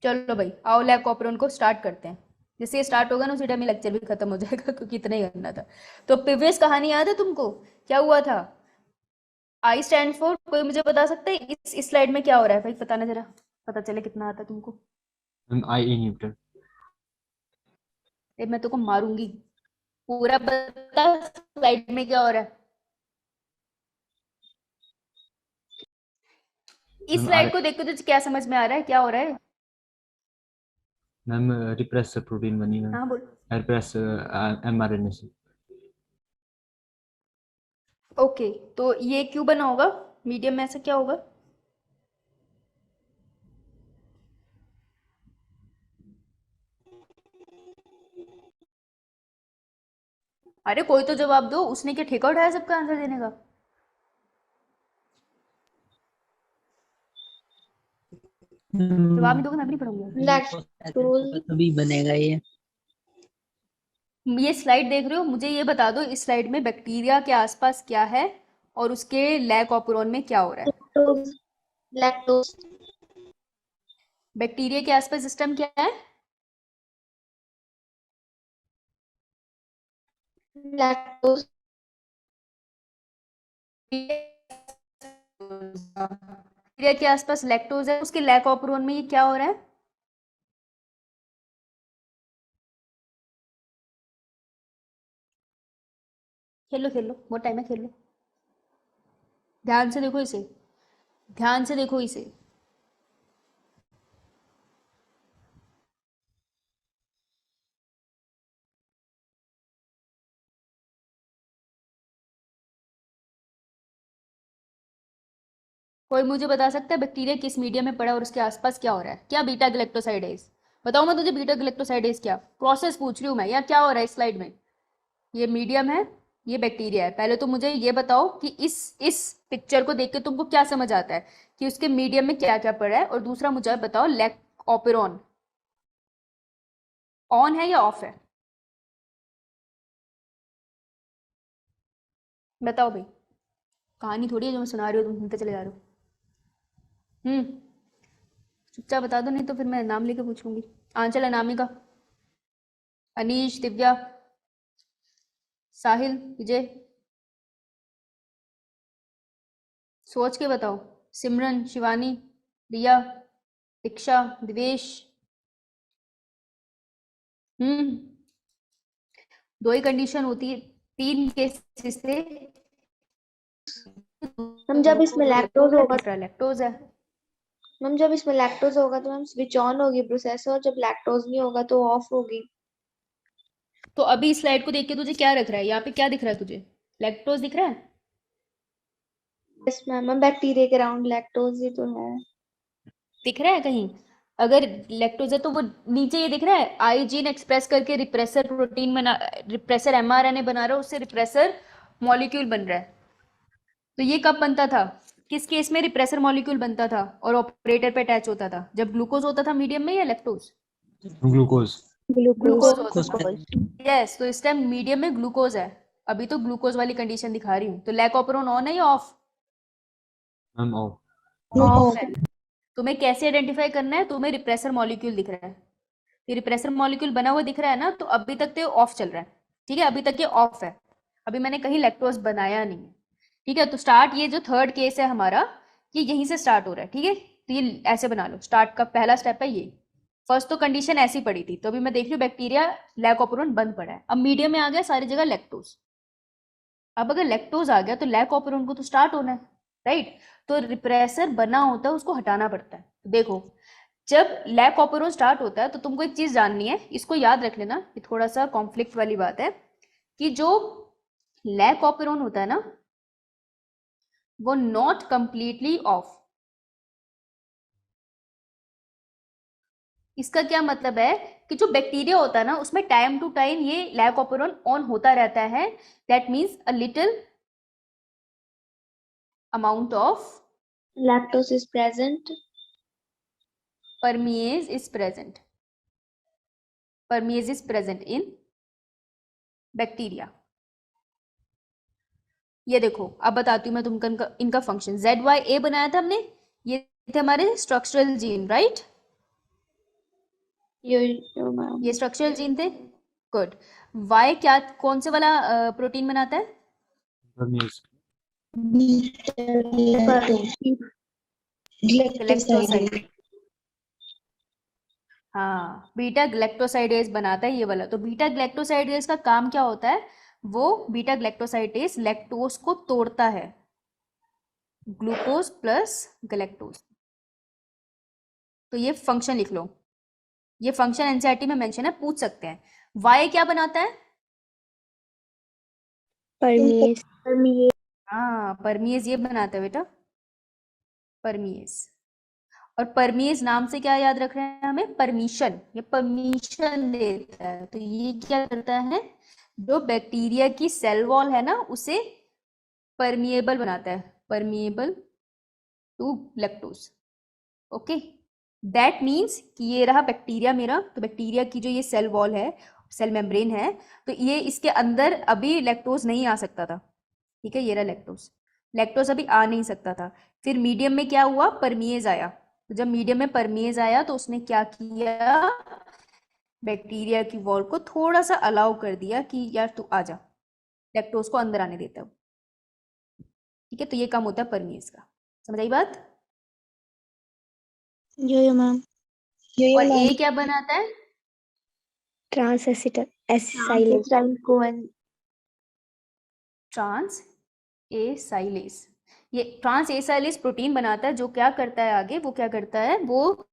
चलो भाई आओ लैकोपेरोन को स्टार्ट करते हैं। जैसे ये स्टार्ट होगा ना उसी टाइम लेक्चर भी खत्म हो जाएगा, क्योंकि इतना ही करना था। तो प्रीवियस कहानी याद है तुमको? क्या हुआ था? आई स्टैंड फॉर, कोई मुझे बता सकता है इस स्लाइड में क्या हो रहा है? भाई बताना जरा, पता चले कितना आता है तुमको। आई इनहिबिटर। मैं तुमको मारूंगी, पूरा बता स्लाइड में क्या हो रहा है। इस मैम स्लाइड को देख के तुझे क्या समझ में आ रहा है, क्या हो रहा है? मैम रिप्रेसर प्रोटीन बनी मैम, हाँ बोल। रिप्रेसर एमआरएनए से। ओके, तो ये क्यों बना होगा मीडियम में? ऐसा क्या होगा? अरे कोई तो जवाब दो, उसने क्या ठेका उठाया सबका आंसर देने का? जवाब नहीं दोगे मैं भी नहीं पढ़ूंगी। Lactose. तभी बनेगा ये। ये स्लाइड देख रहे हो? मुझे ये बता दो इस स्लाइड में बैक्टीरिया के आसपास क्या है और उसके लैकोपेरोन में क्या हो रहा है? Lactose. Lactose. बैक्टीरिया के आसपास सिस्टम क्या है? Lactose. बैक्टीरिया के आसपास लैक्टोज है, उसके लैकोपेरोन में ये क्या हो रहा है? खेलो खेलो, बहुत टाइम है, खेलो। ध्यान से देखो इसे, ध्यान से देखो इसे। कोई मुझे बता सकता है बैक्टीरिया किस मीडियम में पड़ा और उसके आसपास क्या हो रहा है? क्या बीटा गैलेक्टोसाइडेज? बताओ मैं तुझे, बीटा गैलेक्टोसाइडेज क्या प्रोसेस पूछ रही हूँ मैं, या क्या हो रहा है इस स्लाइड में? ये मीडियम है, ये बैक्टीरिया है। पहले तो मुझे ये बताओ कि इस पिक्चर को देख के तुमको क्या समझ आता है कि उसके मीडियम में क्या क्या पड़ा है, और दूसरा मुझे बताओ लैकोपेरोन ऑन है या ऑफ है? बताओ भाई, कहानी थोड़ी है जो मैं सुना रही हूँ तुम सुनते चले जा रहे हो। चुपचाप बता दो, नहीं तो फिर मैं नाम लेके पूछूंगी। आंचल, अनामिका, अनीश, दिव्या, साहिल, विजय, सोच के बताओ। सिमरन, शिवानी, रिया, दीक्षा, दिवेश, दो ही कंडीशन होती है, 3 केसेस से। मैम जब इसमें लैक्टोज होगा तीसरा लैक्टोज है। मैम जब इसमें लैक्टोज होगा तो मैम स्विच ऑन होगी प्रोसेसर, और जब लैक्टोज नहीं होगा तो ऑफ होगी। तो अभी इस स्लाइड को देख के तुझे क्या रख रहा है, यहाँ पे क्या दिख रहा है तुझे? लैक्टोज दिख रहा है? यस मैम, बैक्टीरिया के अराउंड लैक्टोज ही तो है। दिख रहा है कहीं? अगर लैक्टोज है तो वो नीचे ये दिख रहा है, आई जीन एक्सप्रेस करके रिप्रेसर प्रोटीन बना, रिप्रेसर एमआरएनए बना रहा है, उससे रिप्रेसर मॉलिक्यूल बन रहा है। तो ये कब बनता था, किस केस में रिप्रेसर मॉलिक्यूल बनता था और ऑपरेटर पे अटैच होता था? जब ग्लूकोज होता था मीडियम में, या लैक्टोज? ग्लूकोज। ग्लूकोज होता ग्लूकोज था। यस, तो इस टाइम मीडियम में ग्लूकोज है। अभी तो ग्लूकोज वाली कंडीशन दिखा रही हूँ। तो लैक ऑपरेशन ऑन है या ऑफ? Ma'am of. ऑफ है। तुम्हें कैसे आइडेंटिफाई करना है? तुम्हें रिप्रेसर मॉलिक्यूल दिख रहा है, ये रिप्रेसर मॉलिक्यूल बना हुआ दिख रहा है ना, तो अभी तक तो ऑफ चल रहा है। ठीक है, अभी तक ये ऑफ है, अभी मैंने कहीं लैक्टोज बनाया नहीं है। ठीक है, तो स्टार्ट, ये जो थर्ड केस है हमारा, ये यहीं से स्टार्ट हो रहा है। ठीक है, तो ये ऐसे बना लो, स्टार्ट का पहला स्टेप है ये। फर्स्ट तो कंडीशन ऐसी पड़ी थी, तो अभी मैं देख रही हूँ बैक्टीरिया लैक ऑपरेशन बंद पड़ा है, अब मीडियम में आ गया सारी जगह लैक्टोज। अब अगर लैक्टोज आ गया तो लैक ऑपरेशन को तो स्टार्ट होना है, राइट? तो रिप्रेसर बना होता है, उसको हटाना पड़ता है। देखो, जब लैक ऑपरेशन स्टार्ट होता है तो तुमको एक चीज जाननी है, इसको याद रख लेना, ये थोड़ा सा कॉन्फ्लिक्ट वाली बात है, कि जो लैक ऑपरेशन होता है ना, वो नॉट कंप्लीटली ऑफ। इसका क्या मतलब है कि जो बैक्टीरिया होता है ना, उसमें टाइम टू टाइम ये लैक ऑपरेशन ऑन होता रहता है। That means a little amount of lactose is present. permease is present. Permease is present in bacteria. ये देखो, अब बताती हूँ मैं तुमको इनका फंक्शन। ZYA बनाया था हमने, ये थे हमारे स्ट्रक्चरल जीन, राइट? मैम ये स्ट्रक्चरल जीन थे, गुड। Y क्या, कौन से वाला प्रोटीन बनाता है? परमेज। ग्लैक्टोसाइड। हाँ, बीटा ग्लैक्टोसाइडेज बनाता है ये वाला। तो बीटा ग्लैक्टोसाइडेज का काम क्या होता है? वो बीटा ग्लैक्टोसाइडेज लैक्टोज को तोड़ता है, ग्लूकोज प्लस ग्लैक्टोज। तो ये फंक्शन लिख लो, ये फंक्शन एनसीईआरटी में मेंशन है, पूछ सकते हैं। वाई क्या बनाता है? परमीज। हाँ, परमीज ये बनाता है बेटा, परमीज। और परमीज नाम से क्या याद रख रहे हैं हमें? परमिशन, ये परमिशन देता है। तो ये क्या करता है, जो बैक्टीरिया की सेल वॉल है ना, उसे परमिएबल बनाता है, permeable to lactose. Okay, that means कि ये रहा बैक्टीरिया मेरा, तो बैक्टीरिया की जो ये सेल वॉल है, सेल मेम्ब्रेन है, तो ये इसके अंदर अभी लैक्टोज नहीं आ सकता था। ठीक है, ये रहा लैक्टोज, लैक्टोज अभी आ नहीं सकता था। फिर मीडियम में क्या हुआ, परमिएज आया। तो जब मीडियम में परमिएज आया तो उसने क्या किया, बैक्टीरिया की वॉल को थोड़ा सा अलाउ कर दिया कि यार तू आ जा, लैक्टोज को अंदर आने देता है। ठीक है, तो ये काम होता है परमिएज का। समझ आई बात? Yo ma'am. और ए क्या बनाता है? Trans acetylase. Trans acetylase. ये ट्रांस एसाइलेज प्रोटीन बनाता है, जो क्या करता है आगे, वो क्या करता है, वो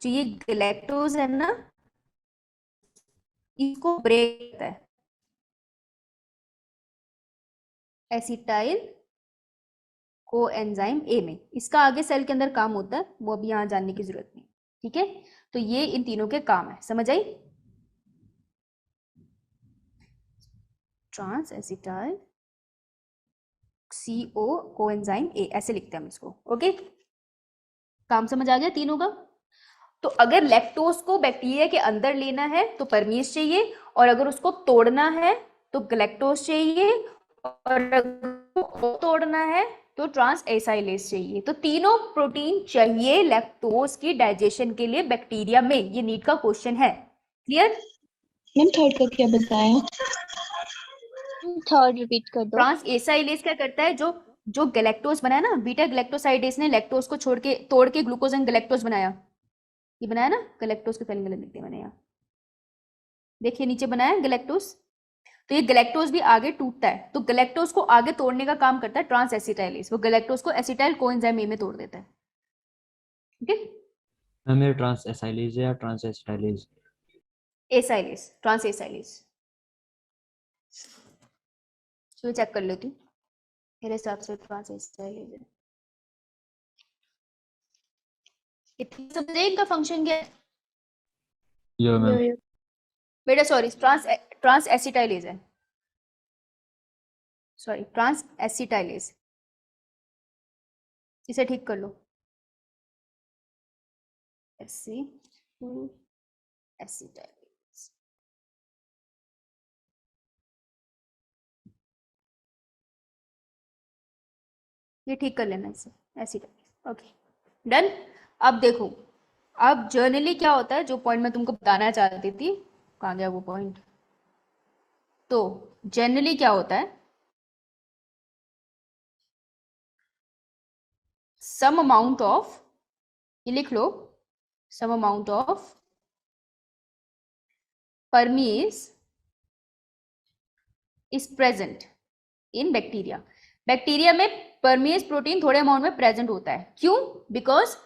जो ये ग्लैक्टोज है ना, इसको ब्रेक करता है एसिटाइल कोएंजाइम ए में। इसका आगे सेल के अंदर काम होता है, वो अभी यहाँ जानने की जरूरत नहीं। ठीक है, तो ये इन तीनों के काम है। समझ आई? Trans acetyl CO coenzyme A, ऐसे लिखते हैं हम इसको। ओके, काम समझ आ गया तीनों का? तो अगर लैक्टोज को बैक्टीरिया के अंदर लेना है तो परमीज चाहिए, और अगर उसको तोड़ना है तो ग्लैक्टोज चाहिए, और अगर तोड़ना है तो ट्रांस एसाइलेज चाहिए। तो तीनों प्रोटीन चाहिए लैक्टोज की डाइजेशन के लिए बैक्टीरिया में। ये नीट का क्वेश्चन है। क्लियर? मैम थर्ड का क्या बताया? थर्ड रिपीट कर दो। ट्रांस एसाइलेज क्या करता है, जो जो गैलेक्टोज बनाया ना, बीटा ग्लैक्टोसाइडेज ने लैक्टोज को छोड़ के तोड़ के ग्लूकोज एंड गैलेक्टोज बनाया। ये बनाया ना, गैलेक्टोज के स्पेलिंग गलत लिख दिया मैंने यहाँ। देखिए नीचे बनाया है गैलेक्टोज। तो ये गैलेक्टोज भी आगे टूटता है, तो गैलेक्टोज को आगे तोड़ने का काम करता है ट्रांस एसिटाइलेज। वो गैलेक्टोज को एसिटाइल कोएंजाइम ए में तोड़ देता है। ठीक है, मैम ये ट्रांस एसाइलेज है या trans acetylase? Acylase, trans acylase. चलो चेक कर लेती हूँ, मेरे हिसाब से ट्रांस एसाइलेज है। इतना समझे इनका फंक्शन क्या है यो मैम। बेटा? सॉरी, ट्रांस एसिटाइलेज है, सॉरी ट्रांस एसिटाइलेज। इसे ठीक कर लो, एसिटाइलेज। ये ठीक कर लेना इसे, एसिटाइलेज। Okay done. अब देखो, अब जर्नली क्या होता है, जो पॉइंट मैं तुमको बताना चाहती थी, कहाँ गया वो पॉइंट? तो जनरली क्या होता है, सम अमाउंट ऑफ, ये लिख लो, some amount of permease is present in bacteria। Bacteria में परमीज प्रोटीन थोड़े अमाउंट में प्रेजेंट होता है। क्यों? बिकॉज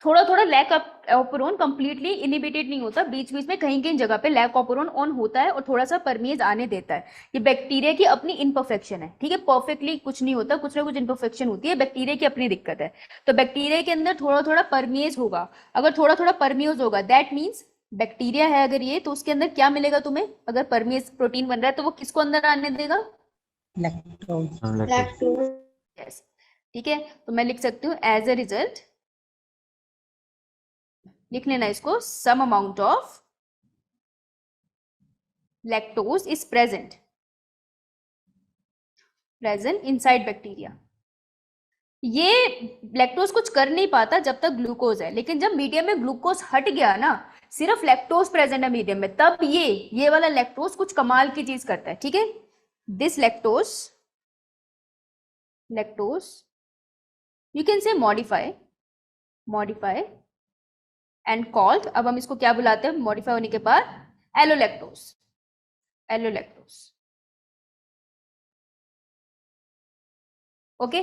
थोड़ा थोड़ा लैक ऑपरोन कंप्लीटली इनिबिटेड नहीं होता, बीच बीच में कहीं कहीं जगह पे लैक ऑपरोन ऑन होता है और थोड़ा सा परमीज आने देता है। ये बैक्टीरिया की अपनी इनपरफेक्शन है, ठीक है, परफेक्टली कुछ नहीं होता, कुछ ना कुछ इनपरफेक्शन होती है, बैक्टीरिया की अपनी दिक्कत है। तो बैक्टीरिया के अंदर थोड़ा थोड़ा परमीज होगा। अगर थोड़ा थोड़ा परमीज होगा दैट मीन्स बैक्टीरिया है अगर ये, तो उसके अंदर क्या मिलेगा तुम्हें? अगर परमीज प्रोटीन बन रहा है तो वो किसको अंदर आने देगा? लैक्टोज। लैक्टोज। यस, ठीक है। तो मैं लिख सकती हूँ एज अ रिजल्ट, लिख लेना इसको, some amount of lactose is present inside bacteria. ये लैक्टोज कुछ कर नहीं पाता जब तक ग्लूकोज है, लेकिन जब मीडियम में ग्लूकोज हट गया ना, सिर्फ लैक्टोज प्रेजेंट है मीडियम में, तब ये वाला लैक्टोज कुछ कमाल की चीज करता है। ठीक है, this lactose you can say modify and called, अब हम इसको क्या बुलाते हैं मॉडिफाई होने के बाद? एलोलैक्टोज। ओके,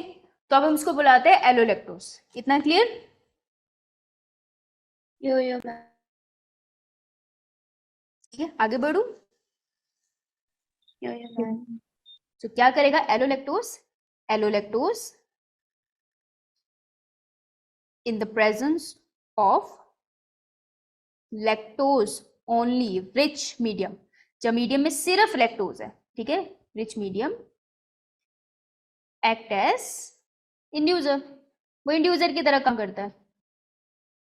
तो अब हम इसको बुलाते हैं एलोलैक्टोज। इतना क्लियर? यो ठीक है, आगे बढ़ू। मैम। तो क्या करेगा allolactose in the presence of lactose only rich medium, जब मीडियम में सिर्फ लैक्टोज है, ठीक है, rich medium, act as inducer. वो इंड्यूसर की तरह काम करता है।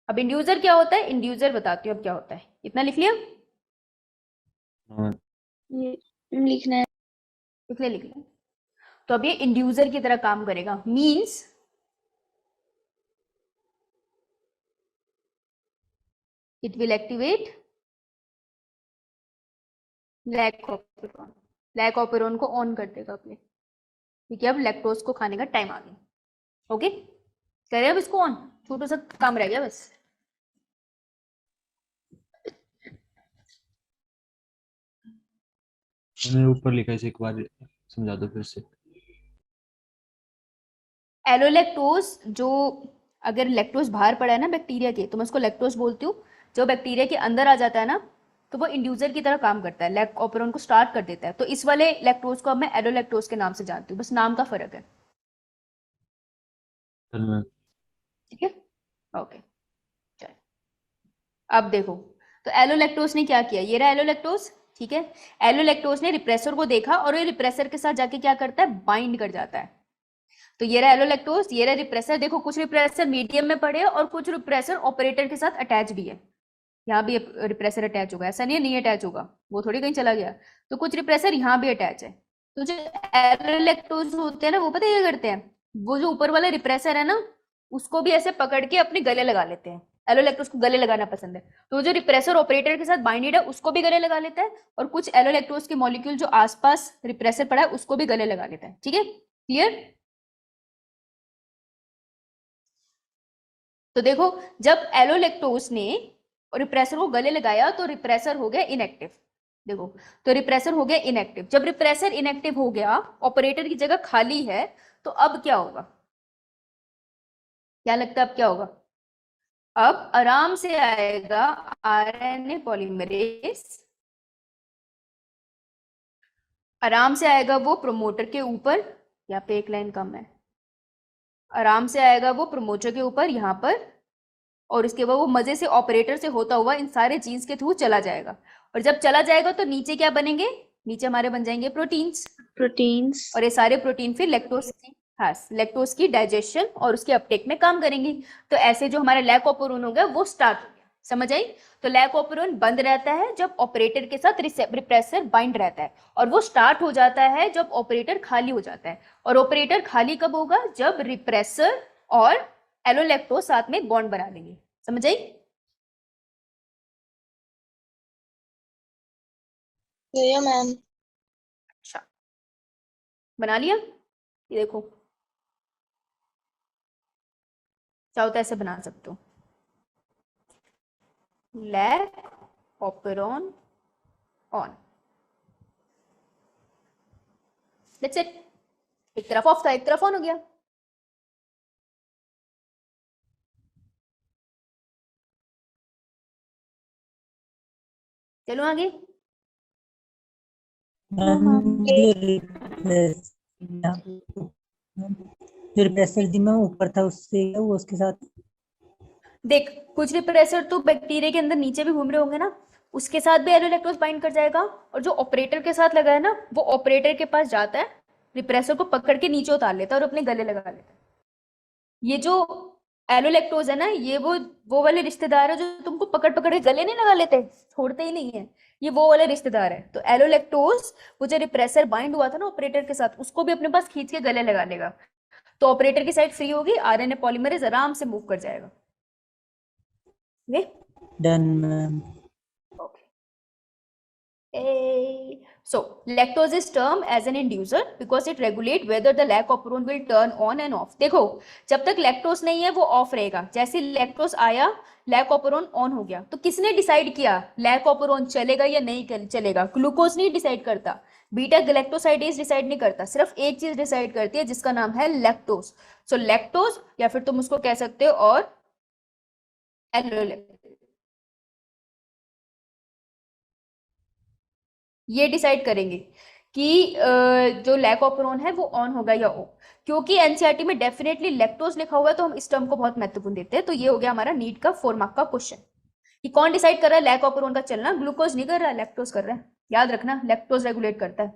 अब इंड्यूसर क्या होता है, इंड्यूसर बताती हूँ अब क्या होता है। इतना लिख लिया? ये लिखना है। लिख ले। तो अब ये इंड्यूसर की तरह काम करेगा, means it will activate lac operon को ऑन कर देगा अपने, क्योंकि अब लैक्टोज को खाने का टाइम आ गया। ओके, करें अब इसको ऑन, छोटा सा काम रह गया बस। मैंने ऊपर लिखा है, इसे एक बार समझा दो फिर से। एलोलैक्टोज, जो अगर लैक्टोज बाहर पड़ा है ना बैक्टीरिया के, तो मैं उसको लैक्टोज बोलती हूँ। जो बैक्टीरिया के अंदर आ जाता है ना, तो वो इंड्यूसर की तरह काम करता है, लैक ऑपरेरॉन को स्टार्ट कर देता है। तो इस वाले लैक्टोज को अब मैं एलोलैक्टोज के नाम से जानती हूँ, बस नाम का फर्क है। ठीक है, ओके चल। अब देखो, तो एलोलैक्टोज ने क्या किया, ये रहा एलोलैक्टोज, ठीक है। एलोलैक्टोज ने रिप्रेसर को देखा और ये रिप्रेसर के साथ जाके क्या करता है, बाइंड कर जाता है। तो ये रहा एलोलैक्टोज, ये रहा रिप्रेसर। देखो कुछ रिप्रेसर मीडियम में पड़े और कुछ रिप्रेसर ऑपरेटर के साथ अटैच भी है। यहाँ भी रिप्रेसर अटैच होगा, ऐसा नहीं है नहीं अटैच होगा, वो थोड़ी कहीं चला गया। तो कुछ रिप्रेसर यहाँ भी अटैच है। तो जो एलोलैक्टोज होते हैं ना, वो पता है क्या करते हैं, वो जो ऊपर वाला रिप्रेसर है ना, उसको भी ऐसे पकड़ के अपने गले लगा लेते हैं। एलोलैक्टोज को गले लगाना पसंद है, तो जो रिप्रेसर ऑपरेटर के साथ बाइंडेड है उसको भी गले लगा लेता है, और कुछ एलोलैक्टोज के मॉलिक्यूल जो आसपास रिप्रेसर पड़ा है उसको भी गले लगा लेता है। ठीक है, क्लियर? तो देखो, जब एलोलैक्टोज ने रिप्रेसर को गले लगाया तो रिप्रेसर हो गया इनएक्टिव। देखो, तो रिप्रेसर हो गया इनएक्टिव। जब रिप्रेसर इनएक्टिव हो गया, ऑपरेटर की जगह खाली है, तो अब क्या होगा? क्या लगता है अब क्या होगा? अब आराम से आएगा आरएनए पॉलीमरेज, आराम से आएगा वो प्रमोटर के ऊपर, यहाँ पे एक लाइन कम है, आराम से आएगा वो प्रमोटर के ऊपर यहाँ पर, और उसके बाद वो मजे से ऑपरेटर से होता हुआ इन सारे जीन्स के थ्रू चला जाएगा। और जब चला जाएगा तो नीचे क्या बनेंगे? नीचे हमारे बन जाएंगे प्रोटीन्स, प्रोटीन्स। और ये सारे प्रोटीन फिर लैक्टोज की डाइजेशन और उसके अपटेक में काम करेंगे। तो ऐसे जो हमारा लैकोपेरोन होगा वो स्टार्ट हो गया। समझ आई? तो लैकोपेरोन बंद रहता है जब ऑपरेटर के साथ रिप्रेसर बाइंड रहता है, और वो स्टार्ट हो जाता है जब ऑपरेटर खाली हो जाता है। और ऑपरेटर खाली कब होगा? जब रिप्रेसर और एलोलैक्टोज साथ में बॉन्ड बना लेंगे। समझ आई? मैम। अच्छा, बना लिया? ये देखो, चाहो तो ऐसे बना सकते हो, लैकोपेरोन ऑन। That's it. एक तरफ ऑफ था, एक तरफ ऑन हो गया। चलो आगे। जो रिप्रेसर दिमाग ऊपर था उससे वो उसके साथ देख, कुछ रिप्रेसर तो बैक्टीरिया के अंदर नीचे भी घूम रहे होंगे ना, उसके साथ भी एलोलैक्टोज बाइंड कर जाएगा। और जो ऑपरेटर के साथ लगा है ना, वो ऑपरेटर के पास जाता है, रिप्रेसर को पकड़ के नीचे उतार लेता है और अपने गले लगा लेता है। ये जो एलोलैक्टोज है ना, ये वो वाले रिश्तेदार है जो तुमको पकड़ पकड़ के गले नहीं लगा लेते, छोड़ते ही नहीं है, ये वो वाले रिश्तेदार है। तो एलोलैक्टोज, वो जो रिप्रेसर बाइंड हुआ था ना ऑपरेटर के साथ, उसको भी अपने पास खींच के गले लगा लेगा। तो ऑपरेटर की साइड फ्री होगी, आरएनए पॉलीमरेज आराम से मूव कर जाएगा। ये done ma'am. So, lactose is termed as an inducer because it regulate whether the lactoferrin will turn on and off. देखो, जब तक लैक्टोज नहीं है वो ऑफ रहेगा, जैसे लैक्टोज आया लैकोपेरोन ऑन हो गया। तो किसने डिसाइड किया लैकोपेरोन चलेगा या नहीं चलेगा? ग्लूकोज नहीं डिसाइड करता, बीटा गैलेक्टोसाइडेज डिसाइड नहीं करता, सिर्फ एक चीज डिसाइड करती है जिसका नाम है लैक्टोज। सो लैक्टोज, या फिर तुम उसको कह सकते हो और एलोलैक्टोज, ये डिसाइड करेंगे कि जो लैकोपेरोन है वो ऑन होगा या ऑफ। क्योंकि एनसीईआरटी में डेफिनेटली लैक्टोज लिखा हुआ है तो हम इस टर्म को बहुत महत्वपूर्ण देते हैं। तो ये हो गया हमारा नीट का 4 मार्क का क्वेश्चन कि कौन डिसाइड कर रहा है लैकोपेरोन का चलना? ग्लूकोज नहीं कर रहा है, लैक्टोज कर रहा है। याद रखना, लैक्टोज रेगुलेट करता है।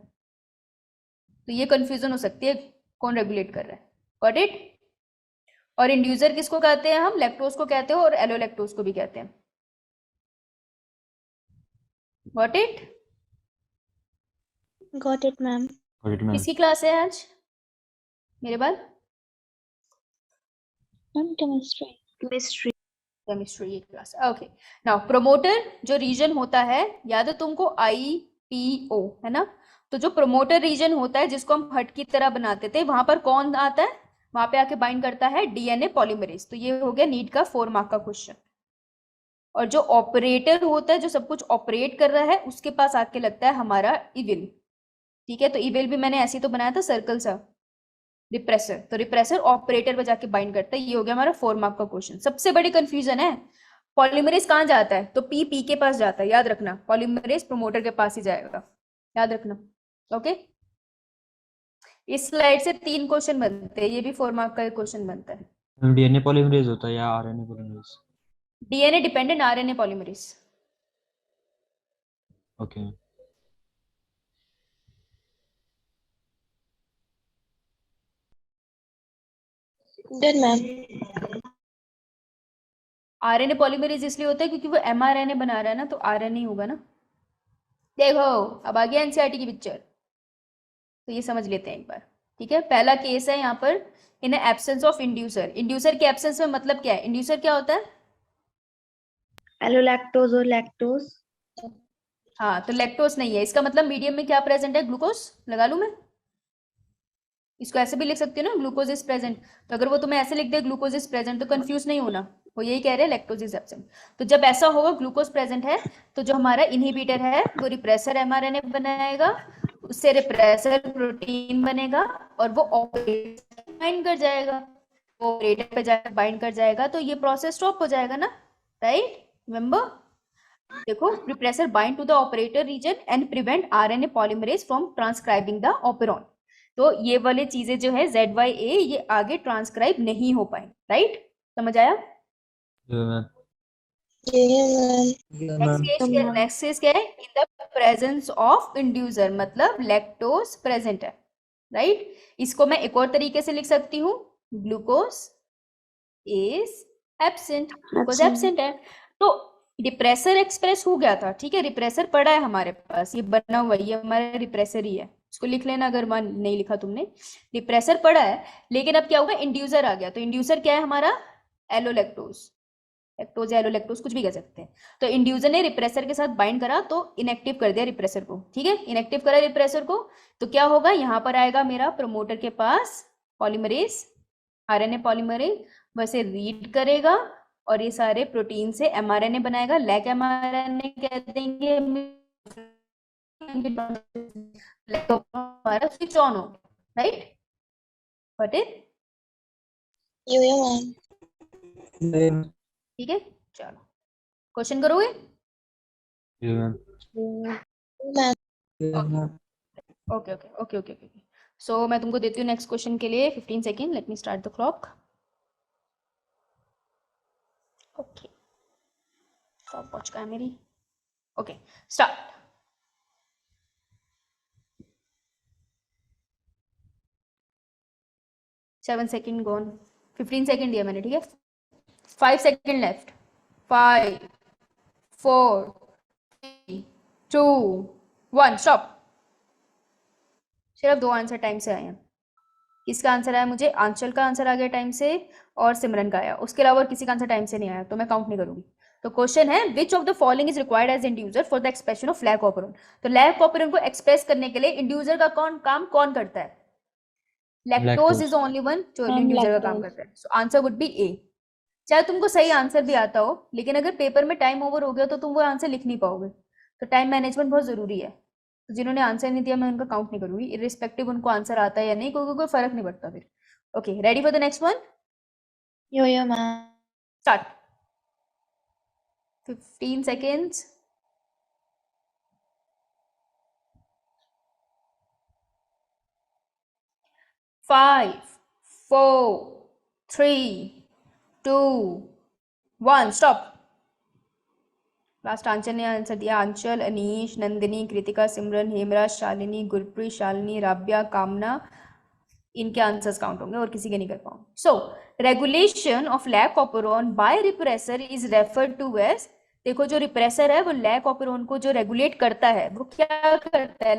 तो ये कंफ्यूजन हो सकती है कौन रेगुलेट कर रहा है। Got it? और इंड्यूसर किसको कहते हैं हम? लैक्टोज को कहते हैं और एलोलैक्टोज को भी कहते हैं। Got it? Got it, ma'am. किसकी क्लास है आज मेरे बाद? Ma'am, chemistry. केमिस्ट्री की क्लास। ओके, नाउ प्रमोटर जो रीजन होता है, याद है तुमको IPO है ना? तो जो प्रमोटर रीजन होता है जिसको हम हट की तरह बनाते थे, वहां पर कौन आता है? वहां पे आके बाइंड करता है डीएनए पॉलीमरेज। तो ये हो गया नीट का 4 मार्क का क्वेश्चन। और जो ऑपरेटर होता है, जो सब कुछ ऑपरेट कर रहा है, उसके पास आके लगता है हमारा इविल। ठीक है, तो इविल भी मैंने ऐसे तो बनाया था सर्कल सा, रिप्रेसर। तो रिप्रेसर ऑपरेटर पे जाके बाइंड करता है। ये हो गया हमारा 4 मार्क का क्वेश्चन। सबसे बड़ी कंफ्यूजन है पॉलीमरेज कहाँ जाता है? तो पी के पास जाता है, याद रखना। पॉलीमरेज प्रमोटर के पास ही जाएगा, याद रखना। ओके, इस स्लाइड से 3 क्वेश्चन बनते हैं, ये भी 4 मार्क का एक क्वेश्चन बनता है। डीएनए पॉलीमरेज होता है या RNA polymerase? DNA dependent, RNA polymerase. Okay. Done, ma'am. RNA polymerase इसलिए होता है क्योंकि वो एमआरएनए बना रहा है ना, तो आरएनए होगा ना। देखो, अब आ गया एनसीईआरटी की पिक्चर, तो ये समझ लेते हैं एक बार। ठीक है, पहला केस है यहाँ पर, in absence of inducer. Inducer के एब्सेंस में मतलब क्या है? इंड्यूसर क्या होता है? एलोलैक्टोज और लैक्टोज। हाँ, तो लैक्टोज नहीं है, इसका मतलब मीडियम में क्या प्रेजेंट है? ग्लूकोज। लगा लूं मैं? इसको ऐसे भी लिख सकती हूँ ना, ग्लूकोज इज प्रेजेंट। तो अगर वो तुम्हें ऐसे लिख दे ग्लूकोज इज प्रेजेंट, तो कंफ्यूज नहीं होना, वो यही कह रहे हैं लैक्टोज इज एब्सेंट। तो जब ऐसा होगा ग्लूकोज प्रेजेंट है तो जो हमारा इनहिबिटर है वो रिप्रेसर एमआरएनए बनाएगा, उससे रिप्रेसर प्रोटीन बनेगा और वो ऑपरेटर बाइंड कर जाएगा, वो ऑपरेटर पे जाकर बाइंड कर जाएगा, तो ये प्रोसेस स्टॉप हो जाएगा ना, राइट? रिमेंबर, देखो, repressor bind to the operator region and prevent RNA polymerase from transcribing the operon. तो ये वाली चीजें जो है ZYA ये आगे ट्रांसक्राइब नहीं हो पाए, राइट? समझ आया? Ma'am Yeah, ma'am. Next case क्या है? In the presence of inducer, मतलब लैक्टोज प्रेजेंट है, राइट? इसको मैं एक और तरीके से लिख सकती हूँ, glucose is absent, glucose absent है। तो रिप्रेसर एक्सप्रेस हो गया था, ठीक है, रिप्रेसर पड़ा है हमारे पास, ये बना हुआ है, ये हमारा रिप्रेसर ही है, इसको लिख लेना अगर मान नहीं लिखा तुमने, रिप्रेसर पड़ा है। लेकिन अब क्या होगा, इंड्यूसर आ गया, तो इंड्यूसर क्या है हमारा? एलोलैक्टोज, लैक्टोज या एलोलैक्टोज कुछ भी कह सकते हैं। तो इंड्यूसर ने रिप्रेसर के साथ बाइंड करा तो इनएक्टिव कर दिया रिप्रेसर को, ठीक है, इनएक्टिव करा रिप्रेसर को, तो क्या होगा, यहाँ पर आएगा मेरा प्रमोटर के पास पॉलीमरेज, आरएनए पॉलीमरेज, वैसे रीड करेगा और ये सारे प्रोटीन से एमआरएनए बनाएगा, लैक एमआरएनए कह देंगे, तो हमारा स्विच ऑन हो गया, राइट? But Yeah, ma'am. ठीक है, चलो क्वेश्चन करोगे? Ma'am Ma'am. Okay okay okay okay okay. So मैं तुमको देती हूँ नेक्स्ट क्वेश्चन के लिए 15 second, let me start the clock. Okay, stop watch का है मेरी, okay start. Seven second gone, 15 second दिया मैंने, ठीक है, 5 सेकेंड लेफ्ट, 5 4 3 2 1 स्टॉप। सिर्फ 2 आंसर टाइम से आए हैं। किसका आंसर आया? मुझे आंचल का आंसर आ गया टाइम से और सिमरन का आया, उसके अलावा और किसी का आंसर टाइम से नहीं आया, तो मैं काउंट नहीं करूंगी। तो क्वेश्चन है, which of the following is required as inducer for the expression of lac operon? तो लैक ऑपरेंट को एक्सप्रेस करने के लिए इंड्यूसर का काम कौन करता है? लैक्टोज इज ओनली वन जो इंड्यूसर का काम करता है। So answer would be A. चाहे तुमको सही आंसर भी आता हो, लेकिन अगर पेपर में टाइम ओवर हो गया तो तुम वो आंसर लिख नहीं पाओगे, तो टाइम मैनेजमेंट बहुत जरूरी है। तो जिन्होंने आंसर नहीं दिया मैं उनका काउंट नहीं करूंगी, इररिस्पेक्टिव उनको आंसर आता है या नहीं, कोई फर्क नहीं पड़ता फिर। Okay, ready for the next one? Yeah, ma'am. Start. 15 seconds. Five, four, three, two, one. Stop. Last Aanchal ने आंसर दिया, आंचल, अनीश, नंदिनी, कृतिका, सिमरन, हेमराज, शालिनी, गुरप्रीत, शालिनी, राब्या, कामना, इनके आंसर्स काउंट होंगे और किसी के नहीं कर पाऊंगे। So regulation of lac operon by repressor is referred to as, देखो जो रिप्रेसर है वो लैक ऑपरेरॉन को जो रेगुलेट करता है वो क्या करता है?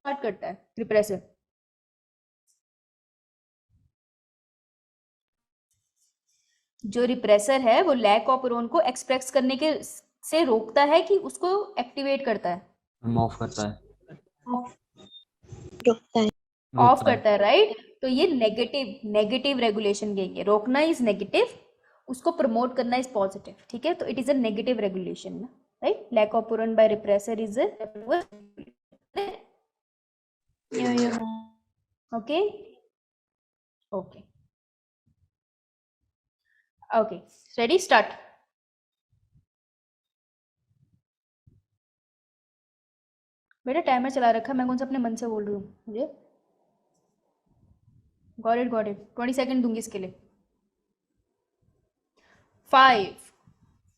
लैक करता है रिप्रेसर। जो रिप्रेसर है वो लैक ऑपरेरॉन को एक्सप्रेस करने के से रोकता है कि उसको एक्टिवेट करता है? ऑफ करता है, रुकता है। ऑफ करता है, राइट? तो ये नेगेटिव रेगुलेशन कहेंगे, रोकना इज नेगेटिव, उसको प्रमोट करना इज पॉजिटिव, ठीक है? तो it is a negative regulation ना, right? Lac operon by repressor is Yeah, okay okay okay, ready, start. बेटा टाइमर चला रखा है, मैं कौन सा अपने मन से बोल रही हूँ, मुझे गॉट इट 20 सेकेंड दूंगी इसके लिए। 5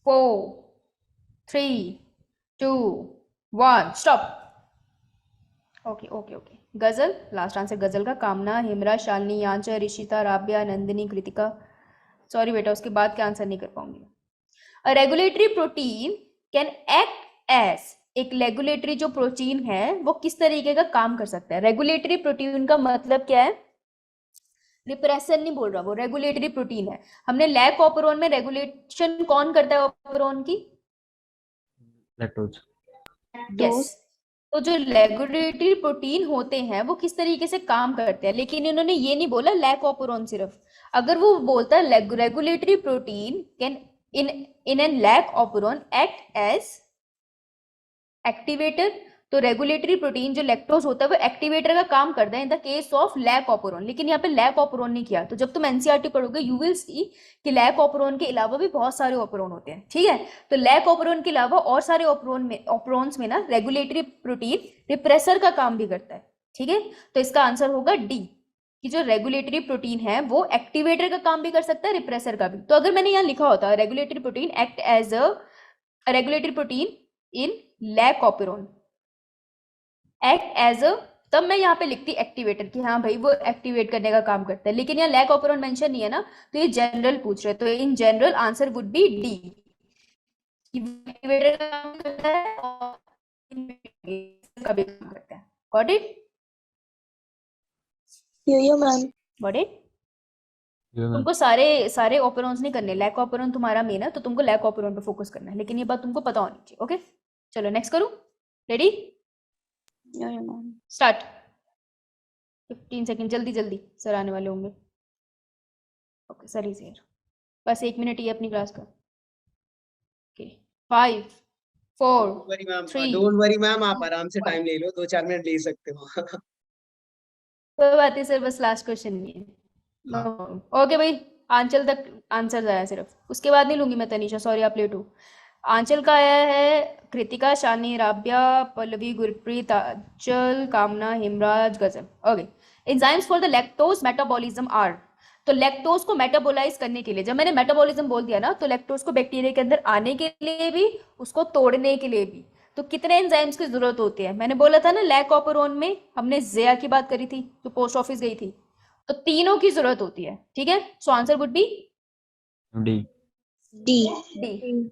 4 3 2 1 stop. Okay okay okay, Ghazal, last answer Ghazal का, कामना, हेमरा, शालिनी, आंचल, ऋषिता, राब्या, नंदिनी, कृतिका। सॉरी बेटा, उसके बाद के आंसर नहीं कर पाऊंगी। A regulatory protein can act as, एक रेगुलेटरी जो प्रोटीन है वो किस तरीके का काम कर सकता है? रेगुलेटरी प्रोटीन का मतलब क्या है? रिप्रेसर नहीं बोल रहा, वो रेगुलेटरी प्रोटीन है। हमने लैक ऑपरेरॉन में रेगुलेशन कौन करता है ऑपरेरॉन की? लैक्टोज। यस। तो जो रेगुलेटरी प्रोटीन होते हैं वो किस तरीके से काम करते हैं, लेकिन इन्होंने ये नहीं बोला लैक ऑपरॉन सिर्फ। अगर वो बोलता है regulatory protein can in an lac operon act as activator, तो रेगुलेटरी प्रोटीन जो लैक्टोज होता है वो एक्टिवेटर का काम करता है in the case of lac operon, लेकिन यहाँ पे लैक ऑपरॉन नहीं किया। तो जब तुम एनसीईआरटी पढ़ोगे यू विल सी कि लैक ऑपरॉन के अलावा भी बहुत सारे ऑपरॉन होते हैं, ठीक है। तो लैक ऑपरॉन के अलावा और सारे ऑपरॉन्स में ना रेगुलेटरी प्रोटीन रिप्रेसर का काम भी करता है, ठीक है। तो इसका आंसर होगा डी, कि जो रेगुलेटरी प्रोटीन है वो एक्टिवेटर का काम भी कर सकता है, रिप्रेसर का भी। तो अगर मैंने यहाँ लिखा होता regulatory protein act as a regulatory protein in lac operon act as a, तब मैं यहाँ पे लिखती एक्टिवेटर कि हाँ भाई वो एक्टिवेट करने का काम करता है, लेकिन यहाँ लैक ऑपरॉन मेंशन नहीं है ना, तो ये जनरल पूछ रहे हैं। तो in general answer would B D, activator का काम करता है और का भी काम करता है। Got it? Yo-yo, ma'am. Got it? ये मैम तुमको सारे सारे ऑपरॉन्स नहीं करने, लैक ऑपरॉन तुम्हारा मेन है तो तुमको लैक ऑपरॉन पे फोकस करना है, लेकिन ये बात तुमको पता होनी चाहिए। ओके चलो नेक्स्ट करूँ, ready Yo-yo, ma'am. Start. 15 second, जल्दी जल्दी, सर आने वाले होंगे। ओके सर इज हियर, बस 1 मिनट ही है अपनी क्लास का। Okay 5 4 worry ma'am 3 don't worry ma'am, आप आराम से टाइम ले लो, 2-4 मिनट ले सकते हो। कोई बात नहीं सर, बस लास्ट क्वेश्चन नहीं है। ओके भाई, आंचल तक आंसर आया सिर्फ, उसके बाद नहीं लूंगी मैं। तनीषा सॉरी आप लेट हो। आंचल का आया है कृतिका, शानी, राब्या, पल्लवी, गुरप्रीत, आंचल, Kamna, Himraj, Ghazal. Okay enzymes for the lactose metabolism are, तो लैक्टोज को मेटाबोलाइज करने के लिए, जब मैंने मेटाबॉलिज्म बोल दिया ना, तो लैक्टोज को बैक्टीरिया के अंदर आने के लिए भी उसको तोड़ने के लिए भी, तो कितने एंजाइम्स की जरूरत होती है। मैंने बोला था ना लैक ऑपरॉन में हमने ज़ेया की बात करी थी जो पोस्ट ऑफिस गई थी, तो तीनों की जरूरत होती है, ठीक है। So answer would B D. D. D,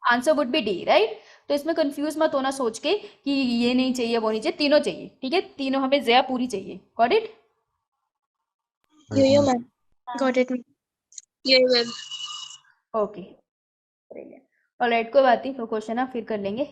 answer would B D, right. तो इसमें कंफ्यूज मत होना सोच के कि ये नहीं चाहिए वो नहीं चाहिए, तीनों चाहिए, ठीक है। तीनों हमें ज़ेया पूरी चाहिए। Got it? Yo-yo, ma'am. Got it. Yo-yo, ma'am. Okay alright, कोई बात नहीं, तो क्वेश्चन आप फिर कर लेंगे।